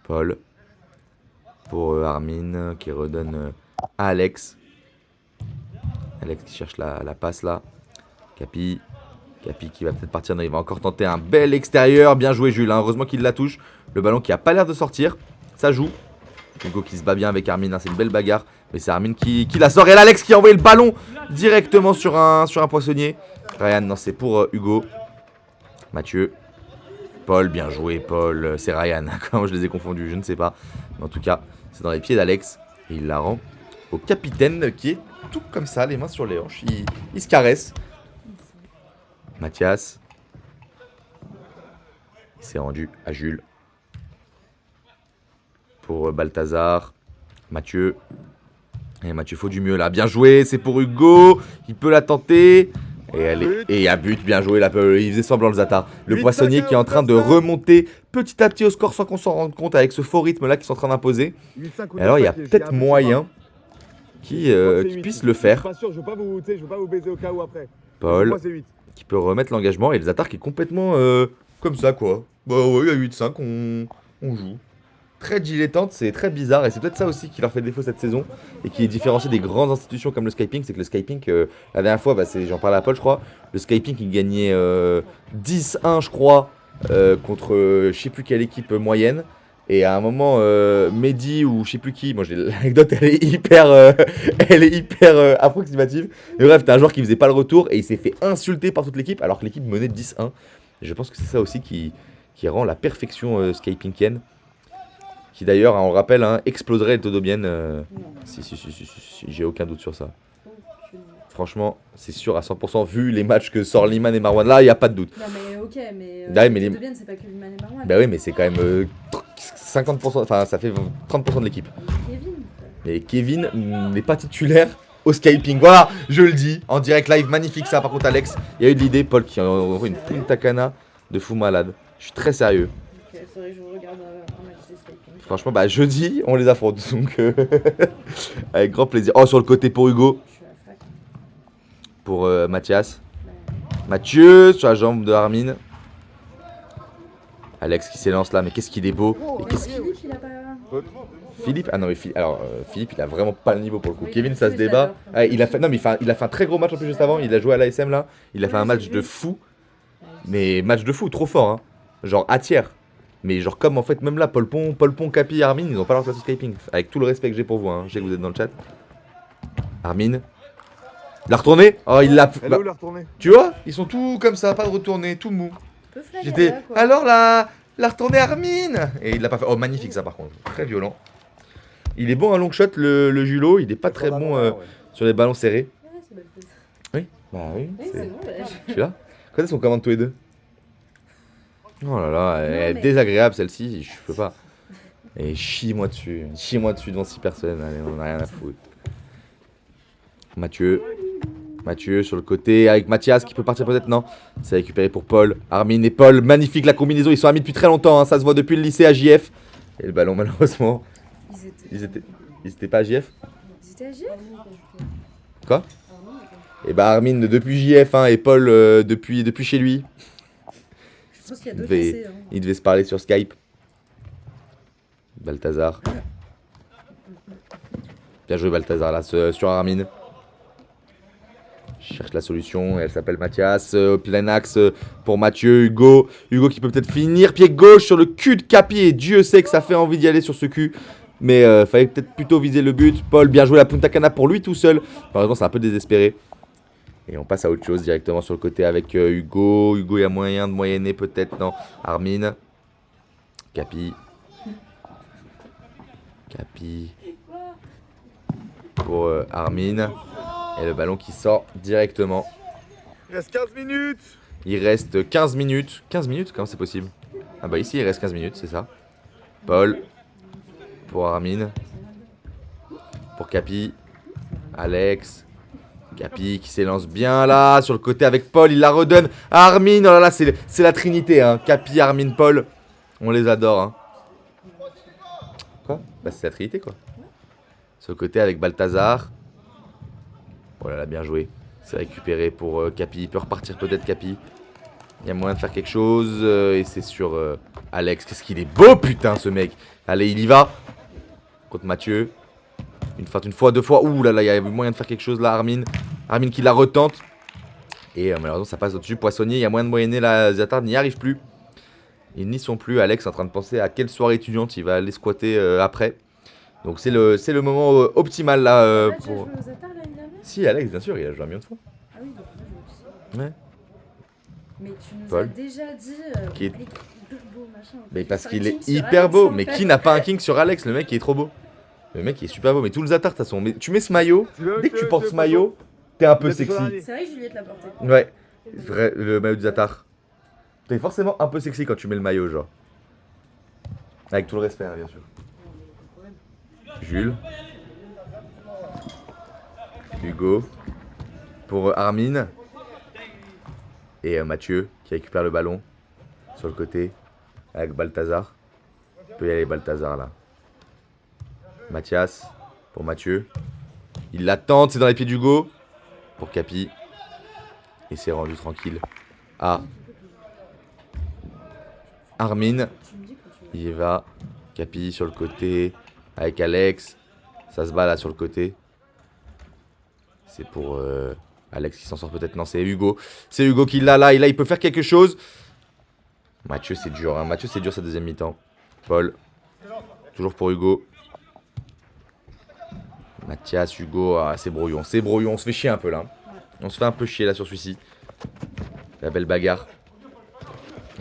Paul. Pour Armin qui redonne à Alex. Alex qui cherche la passe là. Capi. Capi qui va peut-être partir. Non, il va encore tenter un bel extérieur. Bien joué Jules. Hein. Heureusement qu'il la touche. Le ballon qui a pas l'air de sortir. Ça joue. Hugo qui se bat bien avec Armin. Hein. C'est une belle bagarre. Mais c'est Armin qui la sort. Et là, Alex qui a envoyé le ballon directement sur un poissonnier. Ryan, non, c'est pour Hugo. Mathieu. Paul, bien joué Paul. C'est Ryan. Comment je les ai confondus, je ne sais pas. Mais en tout cas, c'est dans les pieds d'Alex. Et il la rend au capitaine qui est tout comme ça, les mains sur les hanches. Il se caresse. Mathias. Il s'est rendu à Jules. Pour Balthazar. Mathieu. Et Mathieu, faut du mieux là. Bien joué, c'est pour Hugo. Il peut la tenter. Et il y a but, bien joué. Là, il faisait semblant le Zata. Le poissonnier qui est en train de remonter petit à petit au score sans qu'on s'en rende compte avec ce faux rythme là qu'ils sont en train d'imposer. Et alors, il y a peut-être moyen qui puisse le faire. Je suis pas sûr, je veux pas vous baiser au cas où après. Paul Moi, c'est 8. qui peut remettre l'engagement. Et le Zatar qui est complètement comme ça quoi. Bah ouais, il y a 8-5, on joue. Très dilettante, c'est très bizarre et c'est peut-être ça aussi qui leur fait défaut cette saison et qui est différencié des grandes institutions comme le Skyping. C'est que le Skyping, la dernière fois, j'en parlais à Paul je crois, le Skyping il gagnait 10-1 je crois contre je sais plus quelle équipe moyenne. Et à un moment, Mehdi ou je sais plus qui, l'anecdote elle est hyper approximative. Mais bref, t'as un joueur qui faisait pas le retour et il s'est fait insulter par toute l'équipe alors que l'équipe menait 10-1. Et je pense que c'est ça aussi qui rend la perfection Skypinkienne. Qui d'ailleurs, on le rappelle, hein, exploserait le Todobienne. Non. Si, j'ai aucun doute sur ça. Aucune. Franchement, c'est sûr à 100% vu les matchs que sort Liman et Marwan. Là, il n'y a pas de doute. Non mais ok, mais. Ouais, mais les- De bien, c'est pas que Liman et Marwan. Bah oui, mais c'est quand même 50%, enfin ça fait 30% de l'équipe. Kevin. Mais Kevin n'est pas titulaire au Skyping. Voilà, je le dis, en direct live, magnifique ça. Par contre, Alex, il y a eu de l'idée. Paul qui envoie une punta cana de fou malade. Je suis très sérieux. Ok, faudrait que je regarde un match des Skyping. Franchement, jeudi, on les affronte. Donc, avec grand plaisir. Oh, sur le côté pour Hugo, Je suis à la fac. pour Mathias. Ouais. Mathieu sur la jambe de Armin. Alex qui s'élance là, mais qu'est-ce qu'il est beau. Mais qu'est-ce qu'il- Philippe, il a pas. Philippe, ah non mais Philippe il a vraiment pas le niveau pour le coup. Oui, Kevin ça se Mathieu, débat. j'adore. Ah, il a fait un très gros match en plus juste avant. Il a joué à l'ASM là. Il a fait Ouais, un match j'ai de vu. fou. Mais match de fou, trop fort hein. Genre à tiers. Mais genre comme en fait même là Paul Pont, Capi, Armin, ils ont pas leur place au Skyping. Avec tout le respect que j'ai pour vous hein. Je sais que vous êtes dans le chat. Armin. Il a retourné. Oh il l'a. Elle est où la retournée? Tu vois, ils sont tout comme ça, pas de retourné, tout mou. Peu flagrant, J'étais. là, quoi. Alors la retournée Armin. Et il l'a pas fait. Oh magnifique ça par contre. Très violent. Il est bon à long shot le Julot, il est pas très bon sur les ballons serrés. Ouais, c'est belle chose. Oui. Bah oui. Oui, c'est bon, bah, Je suis là. Quand est-ce qu'on commande tous les deux? Oh là là, elle est mais- désagréable celle-ci, je peux pas. Et chie-moi dessus devant 6 personnes, allez, on a rien à foutre. Mathieu sur le côté avec Mathias qui peut partir peut-être, non. C'est récupéré pour Paul, Armin et Paul, magnifique la combinaison, ils sont amis depuis très longtemps, hein, ça se voit depuis le lycée à JF. Et le ballon malheureusement Ils étaient Ils étaient pas à JF? Ils étaient à JF? Quoi? Et bah Armin depuis JF hein, et Paul depuis chez lui. Je pense qu'il y a d'autres lycées. Hein. Ils devaient se parler sur Skype. Balthazar. Bien joué Balthazar là sur Armin. Je cherche la solution, elle s'appelle Mathias, plein axe pour Mathieu, Hugo qui peut peut-être finir, pied gauche sur le cul de Capi et Dieu sait que ça fait envie d'y aller sur ce cul. Mais fallait peut-être plutôt viser le but. Paul, bien joué la Punta Cana pour lui tout seul. Malheureusement c'est un peu désespéré. Et on passe à autre chose directement sur le côté avec Hugo. Hugo il y a moyen de moyenner peut-être, non. Armin. Capi. Pour Armin. Et le ballon qui sort directement. Il reste 15 minutes. Il reste 15 minutes. 15 minutes? Comment c'est possible? Ah bah ici il reste 15 minutes, c'est ça. Paul. Pour Armin. Pour Capi. Alex. Capi qui s'élance bien là. Sur le côté avec Paul. Il la redonne à Armin. Oh là là, c'est la trinité. Hein. Capi, Armin, Paul. On les adore. Hein. Quoi? Bah c'est la trinité quoi. Sur le côté avec Balthazar. Oh là là, bien joué. C'est récupéré pour Capi. Il peut repartir peut-être Capi. Il y a moyen de faire quelque chose. Et c'est sur Alex. Qu'est-ce qu'il est beau putain ce mec. Allez, il y va. Contre Mathieu. Une fois, deux fois. Ouh là là, il y a moyen de faire quelque chose là, Armin. Armin qui la retente. Et malheureusement, ça passe au-dessus. Poissonnier, il y a moyen de moyenner. La Zatar n'y arrive plus. Ils n'y sont plus. Alex est en train de penser à quelle soirée étudiante il va aller squatter après. Donc c'est le moment optimal là pour... Si, Alex, bien sûr, il a joué un million de fois. Ah oui, donc moi je Ouais. Mais tu nous Paul. as déjà dit Qui est- Alex, hyper beau, machin. Mais parce Sur qu'il un est king sur hyper Alex, beau. en Mais fait. qui n'a pas un king sur Alex? Le mec il est trop beau. Le mec il est super beau. Mais tout le Zatar de toute façon. Mais tu mets ce maillot. Dès que tu portes ce maillot, t'es un peu sexy. C'est vrai que Juliette l'a porté. Ouais. Vrai, le maillot du Zatar. T'es forcément un peu sexy quand tu mets le maillot, genre. Avec tout le respect, hein, bien sûr. Jules. Hugo. Pour Armin. Et Mathieu qui récupère le ballon. Sur le côté. Avec Balthazar. Il peut y aller Balthazar là. Mathias. Pour Mathieu. Il l'attend, c'est dans les pieds d'Hugo. Pour Capi. Et c'est rendu tranquille. Ah. Armin. Il y va. Capi sur le côté. Avec Alex. Ça se bat là sur le côté. C'est pour Alex qui s'en sort peut-être. Non, c'est Hugo. C'est Hugo qui l'a là. Et là, il peut faire quelque chose. Mathieu, c'est dur. Hein. Mathieu, c'est dur sa deuxième mi-temps. Paul. Toujours pour Hugo. Mathias, Hugo. Ah, c'est brouillon. C'est brouillon. On se fait chier un peu là. On se fait un peu chier là sur celui-ci. La belle bagarre.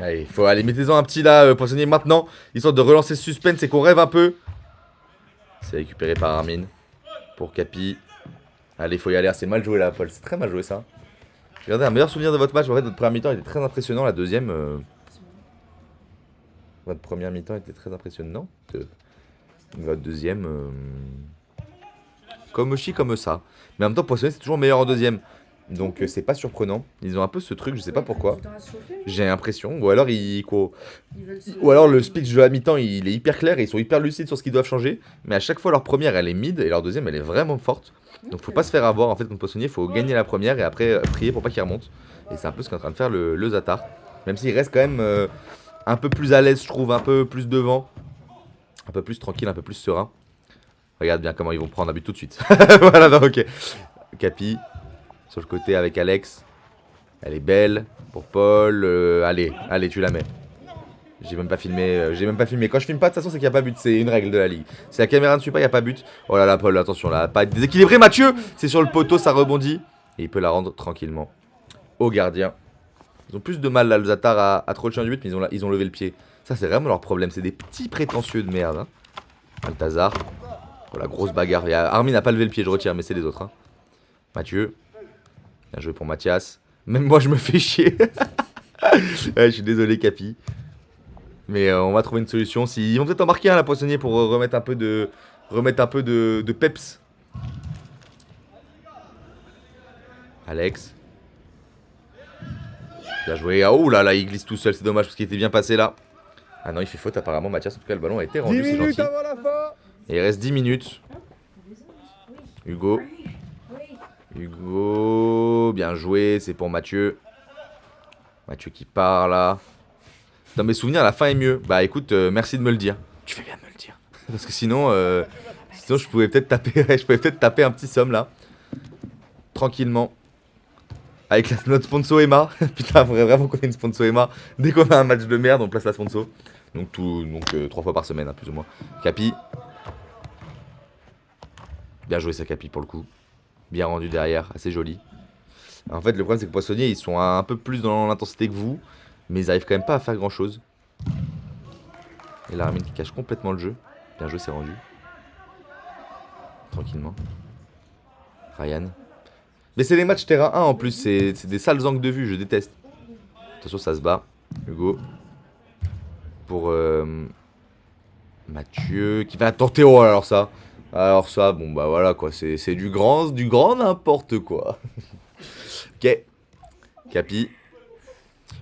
Allez, faut aller. Mettez-en un petit là, poissonnier maintenant. Histoire de relancer ce suspense et qu'on rêve un peu. C'est récupéré par Armin. Pour Capi. Allez, faut y aller. C'est mal joué là, Paul. C'est très mal joué ça. Regardez, un meilleur souvenir de votre match. En fait, votre première mi-temps était très impressionnant. La deuxième. Votre première mi-temps était très impressionnante. Votre deuxième. Comme chi, comme ça. Mais en même temps, Poissonnier, c'est toujours meilleur en deuxième. Donc, c'est pas surprenant. Ils ont un peu ce truc, je sais pas pourquoi. J'ai l'impression. Ou alors, ou alors le speech de la mi-temps, il est hyper clair et ils sont hyper lucides sur ce qu'ils doivent changer. Mais à chaque fois, leur première, elle est mid et leur deuxième, elle est vraiment forte. Donc, faut pas se faire avoir. En fait, contre Poissonnier, faut gagner la première et après prier pour pas qu'il remonte. Et c'est un peu ce qu'est en train de faire le Zatar. Même s'il reste quand même un peu plus à l'aise, je trouve, un peu plus devant. Un peu plus tranquille, un peu plus serein. Regarde bien comment ils vont prendre un but tout de suite. Voilà, non, ok. Capi, sur le côté avec Alex. Elle est belle. Pour Paul. Allez, tu la mets. J'ai même pas filmé. Quand je filme pas, de toute façon, c'est qu'il n'y a pas but. C'est une règle de la ligue. Si la caméra ne suit pas, il n'y a pas but. Oh là là, Paul, attention là. Pas déséquilibré, Mathieu. C'est sur le poteau, ça rebondit. Et il peut la rendre tranquillement au gardien. Ils ont plus de mal là, le Zatar, à trop le champ du but, mais ils ont levé le pied. Ça, c'est vraiment leur problème. C'est des petits prétentieux de merde. Hein. Balthazar. Oh la grosse bagarre. Armin n'a pas levé le pied, je retire, mais c'est les autres. Hein. Mathieu. Bien joué pour Mathias. Même moi, je me fais chier. Ouais, je suis désolé, Capi. Mais on va trouver une solution. Ils vont peut-être en marquer un, la Poissonnier, pour remettre un peu de peps. Alex. Bien joué. Ah, oh là là, il glisse tout seul. C'est dommage parce qu'il était bien passé là. Ah non, il fait faute apparemment. Mathias, en tout cas, le ballon a été rendu. 10 C'est minutes gentil. avant la fin. Et il reste 10 minutes. Hugo. Hugo. Bien joué, c'est pour Mathieu. Mathieu qui part là. Dans mes souvenirs, la fin est mieux. Bah écoute, merci de me le dire. Tu fais bien de me le dire. Parce que sinon, je pouvais peut-être taper un petit somme là. Tranquillement. Avec notre sponsor Emma. Putain, faudrait vraiment qu'on ait une sponsor Emma. Dès qu'on a un match de merde, on place la sponsor. Donc 3 fois par semaine, hein, plus ou moins. Capi. Bien joué ça Capi pour le coup. Bien rendu derrière, assez joli. En fait, le problème c'est que Poissonnier, ils sont un peu plus dans l'intensité que vous. Mais ils arrivent quand même pas à faire grand chose. Et la Armin qui cache complètement le jeu. Bien joué, c'est rendu. Tranquillement. Ryan. Mais c'est les matchs terrain 1 en plus, c'est des sales angles de vue, je déteste. Attention, ça se bat. Hugo. Pour Mathieu qui va tenter. Oh, alors ça. Alors ça, bon bah voilà quoi, c'est du grand n'importe quoi. Ok. Capi.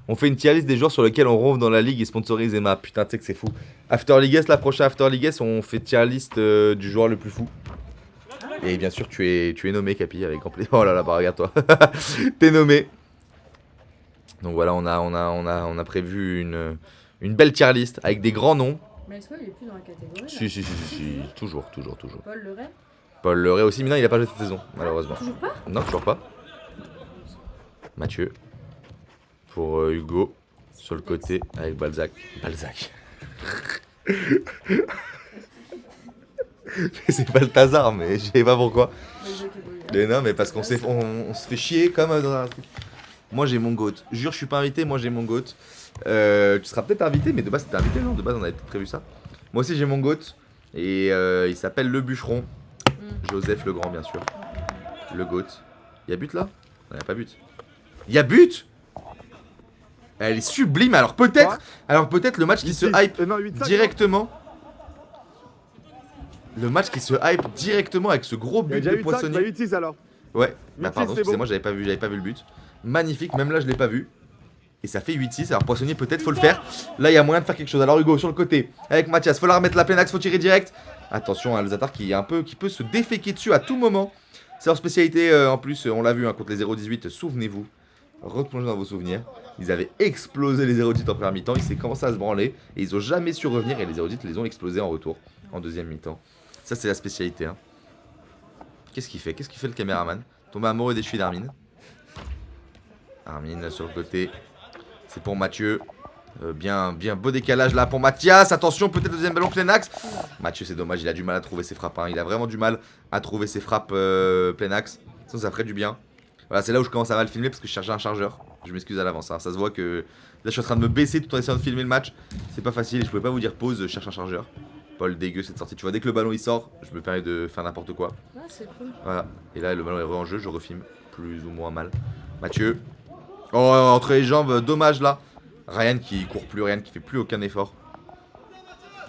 On fait une tier list des joueurs sur lesquels on ronfle dans la ligue et sponsorise Emma. Putain, tu sais que c'est fou. After League S, la prochaine After League S, on fait tier list du joueur le plus fou. Et bien sûr, tu es nommé, Capi, avec grand plaisir. Oh là là, bah regarde-toi. T'es nommé. Donc voilà, on a prévu une belle tier list avec des grands noms. Mais est-ce qu'il est plus dans la catégorie là? Si. Toujours. Paul Leray? Paul Leray aussi, mais non, il a pas joué cette saison, malheureusement. Toujours pas? Non, toujours pas. Mathieu. Pour Hugo. Sur le côté, avec Balzac. C'est Balthazar, mais je sais pas pourquoi. Mais non, mais parce qu'on se fait chier comme dans un truc. Moi j'ai mon goat. Jure, je suis pas invité, moi j'ai mon goat. Tu seras peut-être invité, mais de base t'étais invité, non? De base on avait peut-être prévu ça. Moi aussi j'ai mon goat. Et il s'appelle le bûcheron. Joseph Legrand, bien sûr. Le goat. Y'a but là? Non, y'a pas but. Y'a but? Elle est sublime. Alors peut-être le match qui se hype directement. Le match qui se hype directement avec ce gros but de Poissonnier. 8-6 alors. Ouais, bah pardon, excusez-moi, j'avais pas vu le but. Magnifique, même là je l'ai pas vu. Et ça fait 8-6, alors Poissonnier peut-être faut le faire. Là il y a moyen de faire quelque chose. Alors Hugo sur le côté, avec Mathias, faut la remettre la pleine axe, faut tirer direct. Attention à Zatar qui peut se déféquer dessus à tout moment. C'est leur spécialité en plus, on l'a vu contre les 0-18, souvenez-vous. Replongez dans vos souvenirs. Ils avaient explosé les 0-18 en première mi-temps, ils s'est commencé à se branler. Et ils ont jamais su revenir et les 0-18 les ont explosés en retour, en deuxième mi-temps. Ça c'est la spécialité hein. Qu'est-ce qu'il fait le caméraman? Tombé amoureux des chevilles d'Armin. Armin sur le côté. C'est pour Mathieu. Bien beau décalage là pour Mathias. Attention, peut-être le deuxième ballon plein axe. Mathieu, c'est dommage, il a du mal à trouver ses frappes. Hein. Il a vraiment du mal à trouver ses frappes plein axe. Ça ferait du bien. Voilà, c'est là où je commence à mal filmer parce que je cherchais un chargeur. Je m'excuse à l'avance. Hein. Ça se voit que là, je suis en train de me baisser tout en essayant de filmer le match. C'est pas facile et je pouvais pas vous dire pause, je cherche un chargeur. Paul, dégueu cette sortie. Tu vois, dès que le ballon il sort, je me permets de faire n'importe quoi. Ah, c'est cool. Voilà. Et là, le ballon est en jeu, je refilme plus ou moins mal. Mathieu. Oh, entre les jambes, dommage là. Ryan qui court plus, Ryan qui fait plus aucun effort.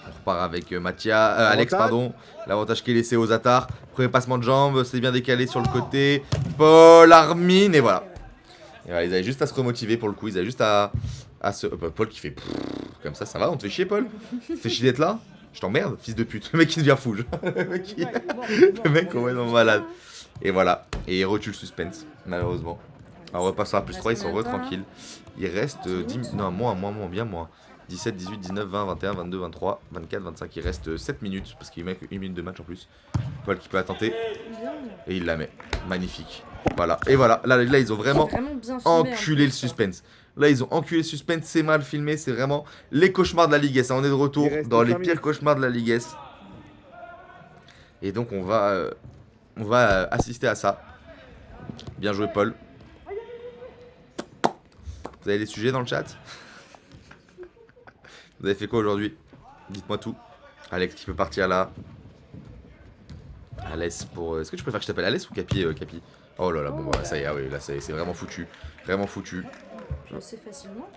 On repart avec Alex, pardon. L'avantage qui est laissé aux Zatar. Premier passement de jambes, c'est bien décalé sur le côté. Paul, Armin, et voilà. Et voilà, ils avaient juste à se remotiver pour le coup. Ils avaient juste à se. Paul qui fait. Comme ça va, on te fait chier, Paul? Tu te fais chier d'être là? Je t'emmerde, fils de pute. Le mec il devient fou. Le mec complètement malade. Et voilà. Et il retue le suspense, malheureusement. Alors on repassera à plus 3, ils sont tranquilles. Il reste 10 non, bien moins. 17, 18, 19, 20, 21, 22, 23, 24, 25. Il reste 7 minutes parce qu'il met 1 minute de match en plus. Paul qui peut la tenter. Et il la met. Magnifique. Voilà. Et voilà. Là ils ont vraiment enculé le suspense. Là, ils ont enculé le suspense, c'est mal filmé, c'est vraiment les cauchemars de la Ligue S. On est de retour dans les pires cauchemars de la Ligue S. Et donc, on va assister à ça. Bien joué, Paul. Vous avez des sujets dans le chat? Vous avez fait quoi aujourd'hui? Dites-moi tout. Alex qui peut partir là. Alès pour... Est-ce que tu préfères que je t'appelle Alès ou Capi, Capi? Oh là là, bon, bah, ça y est, oui, là, c'est vraiment foutu. Vraiment foutu.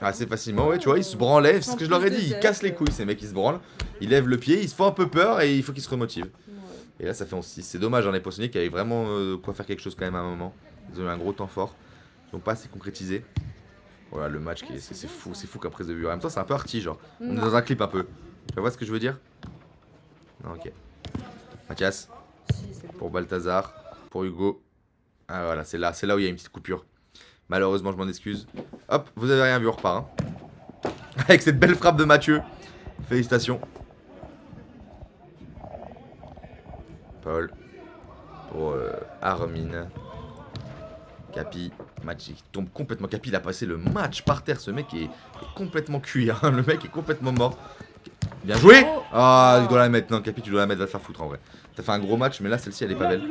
Assez facilement, ouais, tu vois, il se branlait, c'est ce que je leur ai dit, ils cassent les couilles, ces mecs, ils se branlent, ils lèvent le pied, ils se font un peu peur et il faut qu'ils se remotivent. Et là, ça fait 11-6, c'est dommage, hein, les Poissonniers qui avaient vraiment quoi faire quelque chose quand même à un moment. Ils ont eu un gros temps fort, ils n'ont pas assez concrétisé. Voilà, le match, c'est fou comme prise de vue. En même temps, c'est un peu arty, genre, on est dans un clip un peu. Tu vois ce que je veux dire? Non, ok. Mathias, Si, c'est beau. pour Balthazar, pour Hugo. Ah voilà, c'est là où il y a une petite coupure. Malheureusement, je m'en excuse. Hop, vous avez rien vu, on repart. Hein. Avec cette belle frappe de Mathieu. Félicitations. Paul. Pour Armin. Capi. Match qui tombe complètement. Capi, il a passé le match par terre. Ce mec est complètement cuit. Hein. Le mec est complètement mort. Bien joué. Oh. Ah, tu dois la mettre. Non, Capi, tu dois la mettre. Va te faire foutre en vrai. T'as fait un gros match, mais là, celle-ci, elle est pas belle.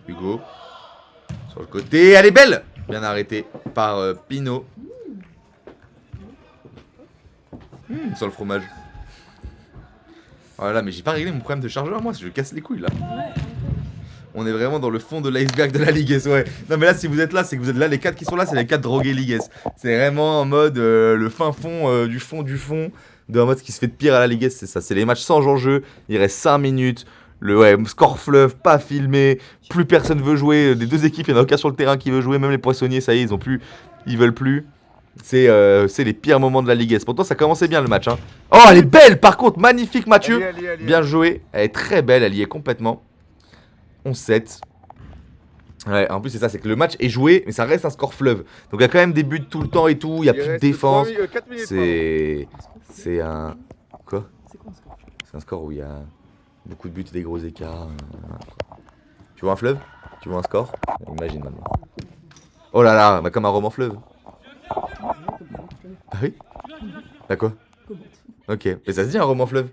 Hugo. Sur le côté. Elle est belle. Bien arrêté par Pinot. Sur le fromage. Voilà, mais j'ai pas réglé mon problème de chargeur, moi, je casse les couilles là. On est vraiment dans le fond de l'iceberg de la Ligue S, ouais. Non, mais là, si vous êtes là, c'est que vous êtes là. Les 4 qui sont là, c'est les 4 drogués Ligue S. C'est vraiment en mode le fin fond du fond. En mode ce qui se fait de pire à la Ligue S, c'est ça. C'est les matchs sans enjeu. Il reste 5 minutes. Score fleuve, pas filmé. Plus personne veut jouer. Des deux équipes, il n'y en a aucun sur le terrain qui veut jouer. Même les poissonniers, ça y est, ils veulent plus. C'est les pires moments de la Ligue S. Pourtant, ça commençait bien le match. Hein. Oh, elle est belle par contre. Magnifique, Mathieu. Allez. Bien joué. Elle est très belle. Elle y est complètement. 11-7. Ouais, en plus, c'est ça. C'est que le match est joué, mais ça reste un score fleuve. Donc, il y a quand même des buts tout le temps et tout. Il n'y a plus de défense. 4 minutes. C'est un. Quoi? C'est quoi un score? C'est un score où il y a beaucoup de buts et des gros écarts. Tu vois un fleuve? Tu vois un score? Imagine maintenant. Oh là là, bah comme un roman fleuve. Ah oui? Bah quoi? Ok, mais ça se dit un roman fleuve?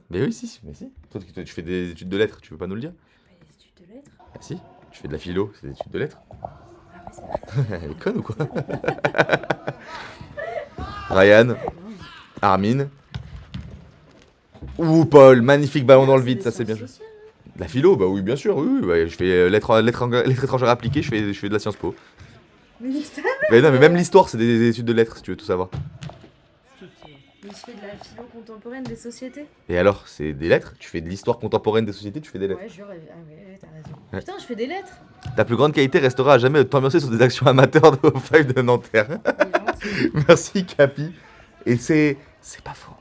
Mais oui, si. Toi, tu fais des études de lettres, tu veux pas nous le dire? Des études de lettres. Ah si, tu fais de la philo, c'est des études de lettres. Ah ouais, c'est vrai. Elle est conne ou quoi? Ryan, Armin. Ouh, Paul, magnifique ballon dans le vide, ça c'est bien joué. De la philo, bah oui, bien sûr, oui. Bah, je fais lettres étrangères appliquées, je fais de la Sciences Po. Mais putain, Mais non, mais même l'histoire, c'est des études de lettres, si tu veux tout savoir. mais je fais de la philo contemporaine des sociétés. Et alors, c'est des lettres? Tu fais de l'histoire contemporaine des sociétés, tu fais des lettres. Ouais, jure. Ah ouais, t'as raison. Ouais. Putain, je fais des lettres. Ta plus grande qualité restera à jamais de t'ambiancer sur des actions amateurs de O5 de Nanterre. Il est gentil. Merci, Capi. Et c'est pas faux.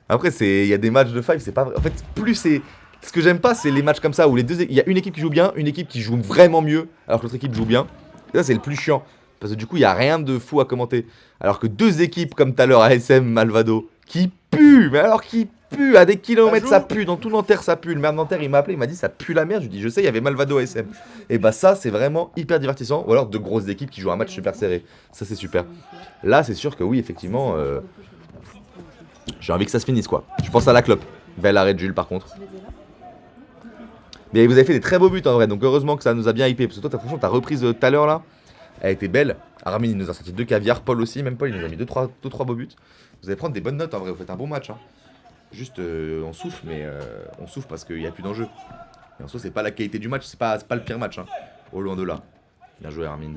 Après, il y a des matchs de five, c'est pas vrai. En fait, plus c'est. Ce que j'aime pas, c'est les matchs comme ça où il y a une équipe qui joue bien, une équipe qui joue vraiment mieux, alors que l'autre équipe joue bien. Et ça, c'est le plus chiant. Parce que du coup, il y a rien de fou à commenter. Alors que deux équipes comme tout à l'heure, ASM, Malvado, qui puent, mais alors qui puent, à des kilomètres, ça pue, dans tout Nanterre, ça pue. Le maire de Nanterre, il m'a appelé, il m'a dit ça pue la merde. Je lui ai dit, je sais, il y avait Malvado ASM. Et bah, ça, c'est vraiment hyper divertissant. Ou alors de grosses équipes qui jouent un match super serré. Ça, c'est super. Là, c'est sûr que oui, effectivement, j'ai envie que ça se finisse, quoi. Je pense à la clope. Bel arrêt de Jules, par contre. Mais vous avez fait des très beaux buts en vrai, donc heureusement que ça nous a bien hypé. Parce que toi, franchement, ta reprise tout à l'heure là, elle était belle. Armin, il nous a sorti 2 caviars, Paul aussi, même Paul, il nous a mis 2-3 beaux buts. Vous allez prendre des bonnes notes en vrai, vous faites un bon match. Hein. Juste, on souffle, mais on souffle parce qu'il n'y a plus d'enjeu. Et en soi, c'est pas la qualité du match, c'est pas le pire match. Hein. Au loin de là. Bien joué, Armin.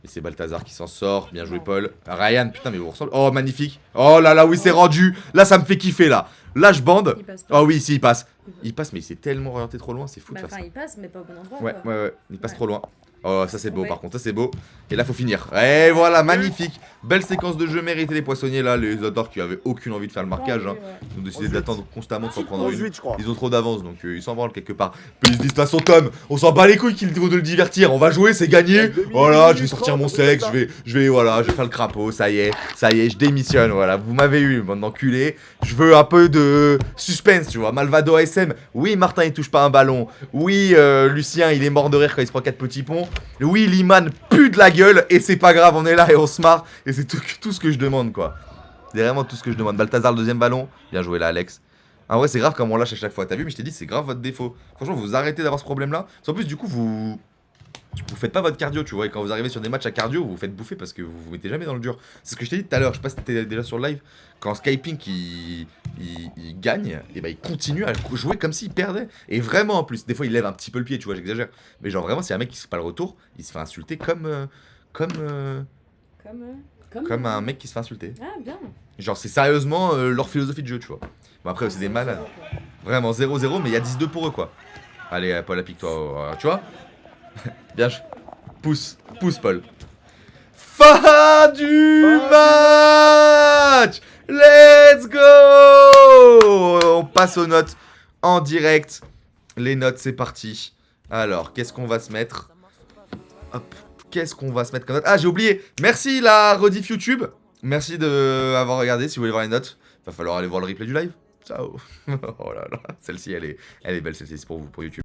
Et c'est Balthazar qui s'en sort. Bien joué, Paul. Ryan, putain, mais vous ressemblez. Oh, magnifique. Oh là là, oui, c'est rendu. Là, ça me fait kiffer là. Là, je bande. Il passe pas. Oh oui, si, il passe. Il passe, mais il s'est tellement orienté trop loin, c'est fou de Bah, faire enfin, ça. il passe, mais pas au bon endroit. Ouais, quoi. ouais, ouais, il passe Ouais. trop loin. Oh, ça c'est beau Ouais. par contre, ça c'est beau. Et là, faut finir. Et voilà, magnifique. Belle séquence de jeu méritée les poissonniers là. Les Adors qui avaient aucune envie de faire le marquage. Hein. Ouais. Ils ont décidé 11-8. d'attendre constamment de s'en prendre une. 11-8, je crois. Ils ont trop d'avance donc ils s'en branlent quelque part. Puis ils se disent, de toute façon, Tom, on s'en bat les couilles qu'il faut de le divertir. On va jouer, c'est gagné. Voilà, je vais sortir mon sexe, je vais faire le crapaud. Ça y est, je démissionne. Voilà, vous m'avez eu, bande d'enculés. Je veux un peu de suspense, tu vois. Malvado ASM. Oui, Martin il touche pas un ballon. Oui, Lucien il est mort de rire quand il se prend 4 petits ponts. Oui, Liman pue de la gueule et c'est pas grave, on est là et on se marre. Et c'est tout ce que je demande quoi. C'est vraiment tout ce que je demande. Balthazar, le deuxième ballon. Bien joué là, Alex. En vrai, c'est grave comme on lâche à chaque fois. T'as vu, mais je t'ai dit, c'est grave votre défaut. Franchement, vous arrêtez d'avoir ce problème-là. En plus, du coup, vous faites pas votre cardio, tu vois. Et quand vous arrivez sur des matchs à cardio, vous vous faites bouffer parce que vous vous mettez jamais dans le dur. C'est ce que je t'ai dit tout à l'heure. Je sais pas si t'étais déjà sur le live. Quand Skyping il gagne, et bah il continue à jouer comme s'il perdait. Et vraiment en plus, des fois il lève un petit peu le pied, tu vois, j'exagère. Mais genre vraiment, si un mec qui se fait pas le retour, il se fait insulter comme un mec qui se fait insulter. Ah, bien. Genre c'est sérieusement leur philosophie de jeu, tu vois. Bon après c'est des malades. Vraiment 0-0 mais il y a 10-2 pour eux quoi. Allez Paul applique-toi, tu vois. Bien pousse Paul. Fin du match. Let's go. On passe passe aux notes en direct. Les notes, c'est parti. Alors, qu'est-ce qu'on va se mettre? Hop, qu'est-ce qu'on va se mettre comme note? Ah, j'ai oublié. Merci la rediff YouTube. Merci d'avoir regardé. Si vous voulez voir les notes, va falloir aller voir le replay du live. Ciao. Oh là là, celle-ci, elle est belle, celle-ci, c'est pour vous, pour YouTube.